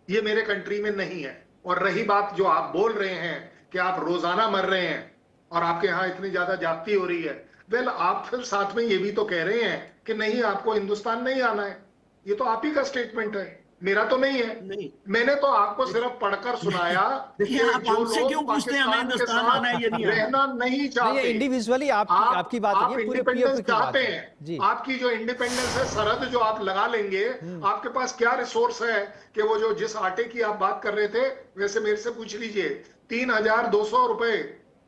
ये मेरे कंट्री में नहीं है। और रही बात जो आप बोल रहे हैं कि आप रोजाना मर रहे हैं और आपके यहाँ इतनी ज्यादा जाती हो रही है, वेल आप फिर साथ में ये भी तो कह रहे हैं कि नहीं आपको हिंदुस्तान नहीं आना है। ये तो आप ही का स्टेटमेंट है, मेरा तो नहीं है। नहीं। मैंने तो आपको सिर्फ पढ़कर सुनाया। देखिए आप हमसे क्यों पूछते हैं हमें हिंदुस्तान आना है या नहीं रहना नहीं चाहते। इंडिविजुअली आपकी बात आप नहीं है, पूरे इंडिपेंडेंस चाहते जी। हैं। आपकी जो इंडिपेंडेंस है, सरहद जो आप लगा लेंगे, आपके पास क्या रिसोर्स है कि वो जो जिस आटे की आप बात कर रहे थे, वैसे मेरे से पूछ लीजिए, 3,200 रुपए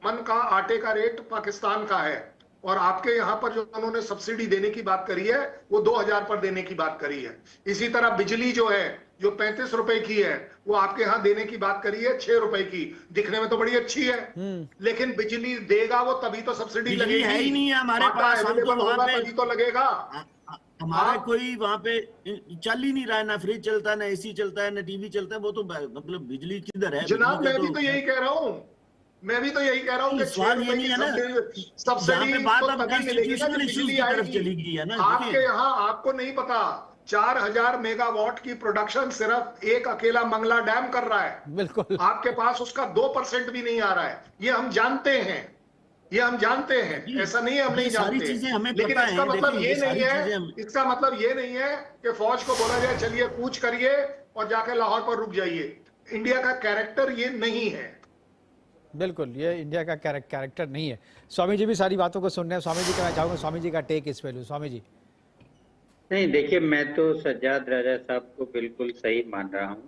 मन का आटे का रेट पाकिस्तान का है, और आपके यहाँ पर जो उन्होंने सब्सिडी देने की बात करी है वो 2,000 पर देने की बात करी है। इसी तरह बिजली जो है जो 35 रुपए की है वो आपके यहाँ देने की बात करी है 6 रुपए की। दिखने में तो बड़ी अच्छी है, लेकिन बिजली देगा वो तभी तो सब्सिडी लगेगी। है ही नहीं है हमारे पास, हम तो वहाँ पे तभी तो लगेगा। हमारा कोई वहाँ पे चल ही नहीं रहा है, ना फ्रिज चलता है, ना एसी चलता है, ना टीवी चलता है। वो तो मतलब बिजली किधर है जनाब? मैं भी तो यही कह रहा हूँ, मैं भी तो यही कह रहा हूँ कि सवाल ये नहीं है ना, सब्सिडी तो तभी मिलेगी ना जब बिजली आएगी। आपके यहाँ आपको नहीं पता 4,000 मेगावाट की प्रोडक्शन सिर्फ एक अकेला मंगला डैम कर रहा है। बिल्कुल। आपके पास उसका 2% भी नहीं आ रहा है। ये हम जानते हैं, ये हम जानते हैं, ऐसा नहीं है हम नहीं जानते। लेकिन इसका मतलब ये नहीं है, इसका मतलब ये नहीं है कि फौज को बोला जाए चलिए कूच करिए और जाके लाहौर पर रुक जाइए। इंडिया का कैरेक्टर ये नहीं है। बिल्कुल, ये इंडिया का कैरेक्टर नहीं है। स्वामी जी भी सारी बातों को सुन रहे हैं। स्वामी जी कहना चाहूंगा, स्वामी जी का टेक इस पहलू। स्वामी जी। नहीं, देखिए मैं तो सज्जाद राजा साहब को बिल्कुल सही मान रहा हूं,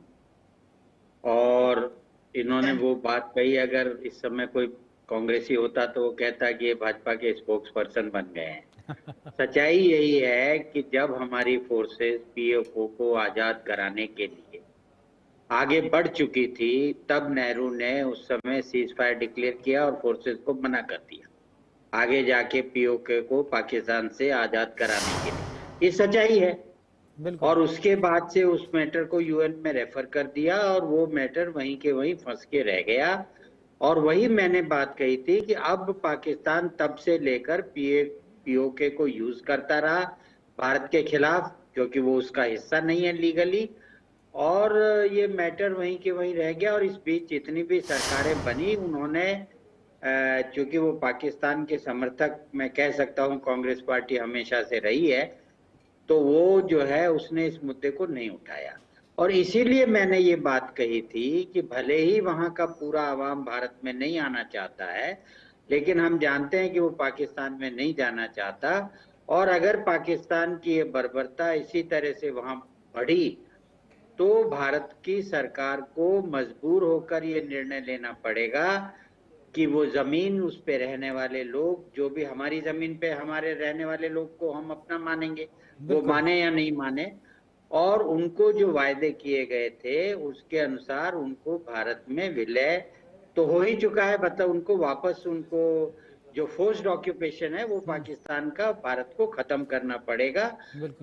और इन्होंने वो बात कही, अगर इस समय कोई कांग्रेसी होता तो वो कहता कि ये भाजपा के स्पोक्स पर्सन बन गए हैं। सच्चाई यही है कि जब हमारी फोर्सेस पीओके को आजाद कराने के लिए आगे बढ़ चुकी थी, तब नेहरू ने उस समय सीज फायर डिक्लेयर किया और फोर्सेस को मना कर दिया आगे जाके पीओके को पाकिस्तान से आजाद कराने के लिए। ये सच्चाई है। और उसके बाद से उस मैटर को यूएन में रेफर कर दिया और वो मैटर वहीं के वहीं फंस के रह गया। और वही मैंने बात कही थी कि अब पाकिस्तान तब से लेकर पीओके को यूज करता रहा भारत के खिलाफ, क्योंकि वो उसका हिस्सा नहीं है लीगली, और ये मैटर वहीं के वहीं रह गया। और इस बीच जितनी भी सरकारें बनी, उन्होंने चूंकि वो पाकिस्तान के समर्थक, मैं कह सकता हूँ कांग्रेस पार्टी हमेशा से रही है, तो वो जो है उसने इस मुद्दे को नहीं उठाया। और इसीलिए मैंने ये बात कही थी कि भले ही वहाँ का पूरा आवाम भारत में नहीं आना चाहता है, लेकिन हम जानते हैं कि वो पाकिस्तान में नहीं जाना चाहता। और अगर पाकिस्तान की ये बर्बरता इसी तरह से वहाँ बढ़ी तो भारत की सरकार को मजबूर होकर ये निर्णय लेना पड़ेगा कि वो जमीन, उस पे रहने वाले लोग, जो भी हमारी जमीन पे हमारे रहने वाले लोग को हम अपना मानेंगे, वो माने या नहीं माने, और उनको जो वायदे किए गए थे उसके अनुसार उनको भारत में विलय तो हो ही चुका है। मतलब उनको वापस, उनको जो फोर्स्ड ऑक्यूपेशन है वो पाकिस्तान का भारत को खत्म करना पड़ेगा।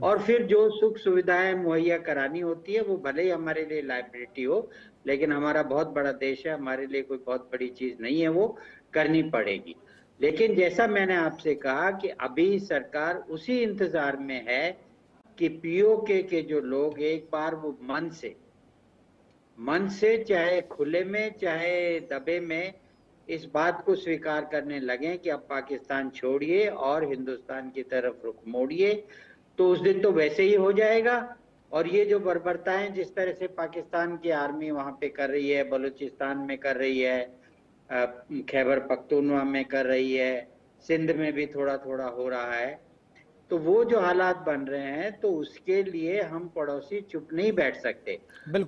और फिर जो सुख सुविधाएं मुहैया करानी होती है वो भले ही हमारे लिए लायबिलिटी हो, लेकिन हमारा बहुत बड़ा देश है, हमारे लिए कोई बहुत बड़ी चीज नहीं है, वो करनी पड़ेगी। लेकिन जैसा मैंने आपसे कहा कि अभी सरकार उसी इंतजार में है कि पीओके के जो लोग एक बार वो मन से चाहे खुले में चाहे दबे में इस बात को स्वीकार करने लगे कि अब पाकिस्तान छोड़िए और हिंदुस्तान की तरफ रुख मोड़िए, तो उस दिन तो वैसे ही हो जाएगा। और ये जो बर्बरताएं जिस तरह से पाकिस्तान की आर्मी वहां पे कर रही है, बलूचिस्तान में कर रही है, खैबर पख्तूनवा में कर रही है, सिंध में भी थोड़ा थोड़ा हो रहा है, तो वो जो हालात बन रहे हैं तो उसके लिए हम पड़ोसी चुप नहीं बैठ सकते।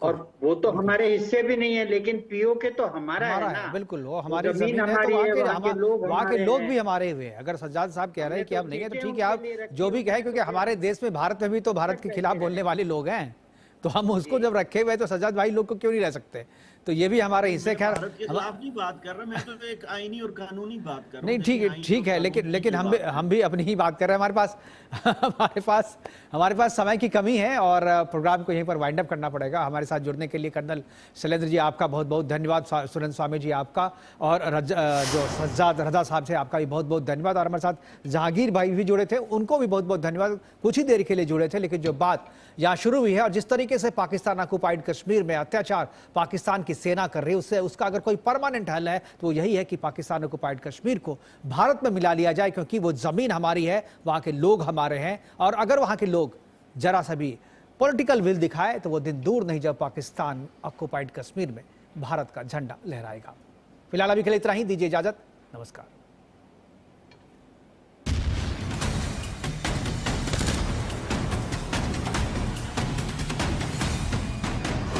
और वो तो हमारे हिस्से भी नहीं है, लेकिन पीओके तो हमारा है ना। बिल्कुल, वो हमारी जमीन है, तो वहाँ के लोग भी हमारे हुए हैं। अगर सज्जाद साहब कह रहे हैं कि हम नहीं है, तो ठीक है, आप जो भी कहें, क्योंकि हमारे देश में, भारत में भी तो भारत के खिलाफ बोलने वाले लोग हैं, तो हम उसको जब रखे हुए तो सज्जाद भाई लोग को क्यों नहीं रह सकते? तो ये भी हमारे हिस्से। खैर नहीं बात कर रहा, मैं तो एक आईनी और कानूनी बात कर रहा हूं। नहीं, ठीक है, लेकिन हम भी अपनी ही बात कर रहे हैं। हमारे पास समय की कमी है और प्रोग्राम को यहीं पर वाइंड अप करना पड़ेगा। हमारे साथ जुड़ने के लिए कर्नल शैलेंद्र जी आपका बहुत बहुत धन्यवाद, सुरेंद्र स्वामी जी आपका, और जो सज्जाद रजा साहब से आपका भी बहुत बहुत धन्यवाद। और हमारे साथ जहांगीर भाई भी जुड़े थे, उनको भी बहुत बहुत धन्यवाद। कुछ ही देर के लिए जुड़े थे, लेकिन जो बात यहाँ शुरू हुई है और जिस तरीके से पाकिस्तान ऑक्युपाइड कश्मीर में अत्याचार पाकिस्तान की सेना कर रही है उससे उसका अगर कोई परमानेंट हल है तो वो यही है कि पाकिस्तान ऑक्युपाइड कश्मीर को भारत में मिला लिया जाए, क्योंकि वो जमीन हमारी है, वहां के लोग हमारे हैं। और अगर वहां के लोग जरा सा भी पॉलिटिकल विल दिखाए तो वो दिन दूर नहीं जब पाकिस्तान ऑक्युपाइड कश्मीर में भारत का झंडा लहराएगा। फिलहाल अभी के लिए इतना ही, दीजिए इजाजत, नमस्कार।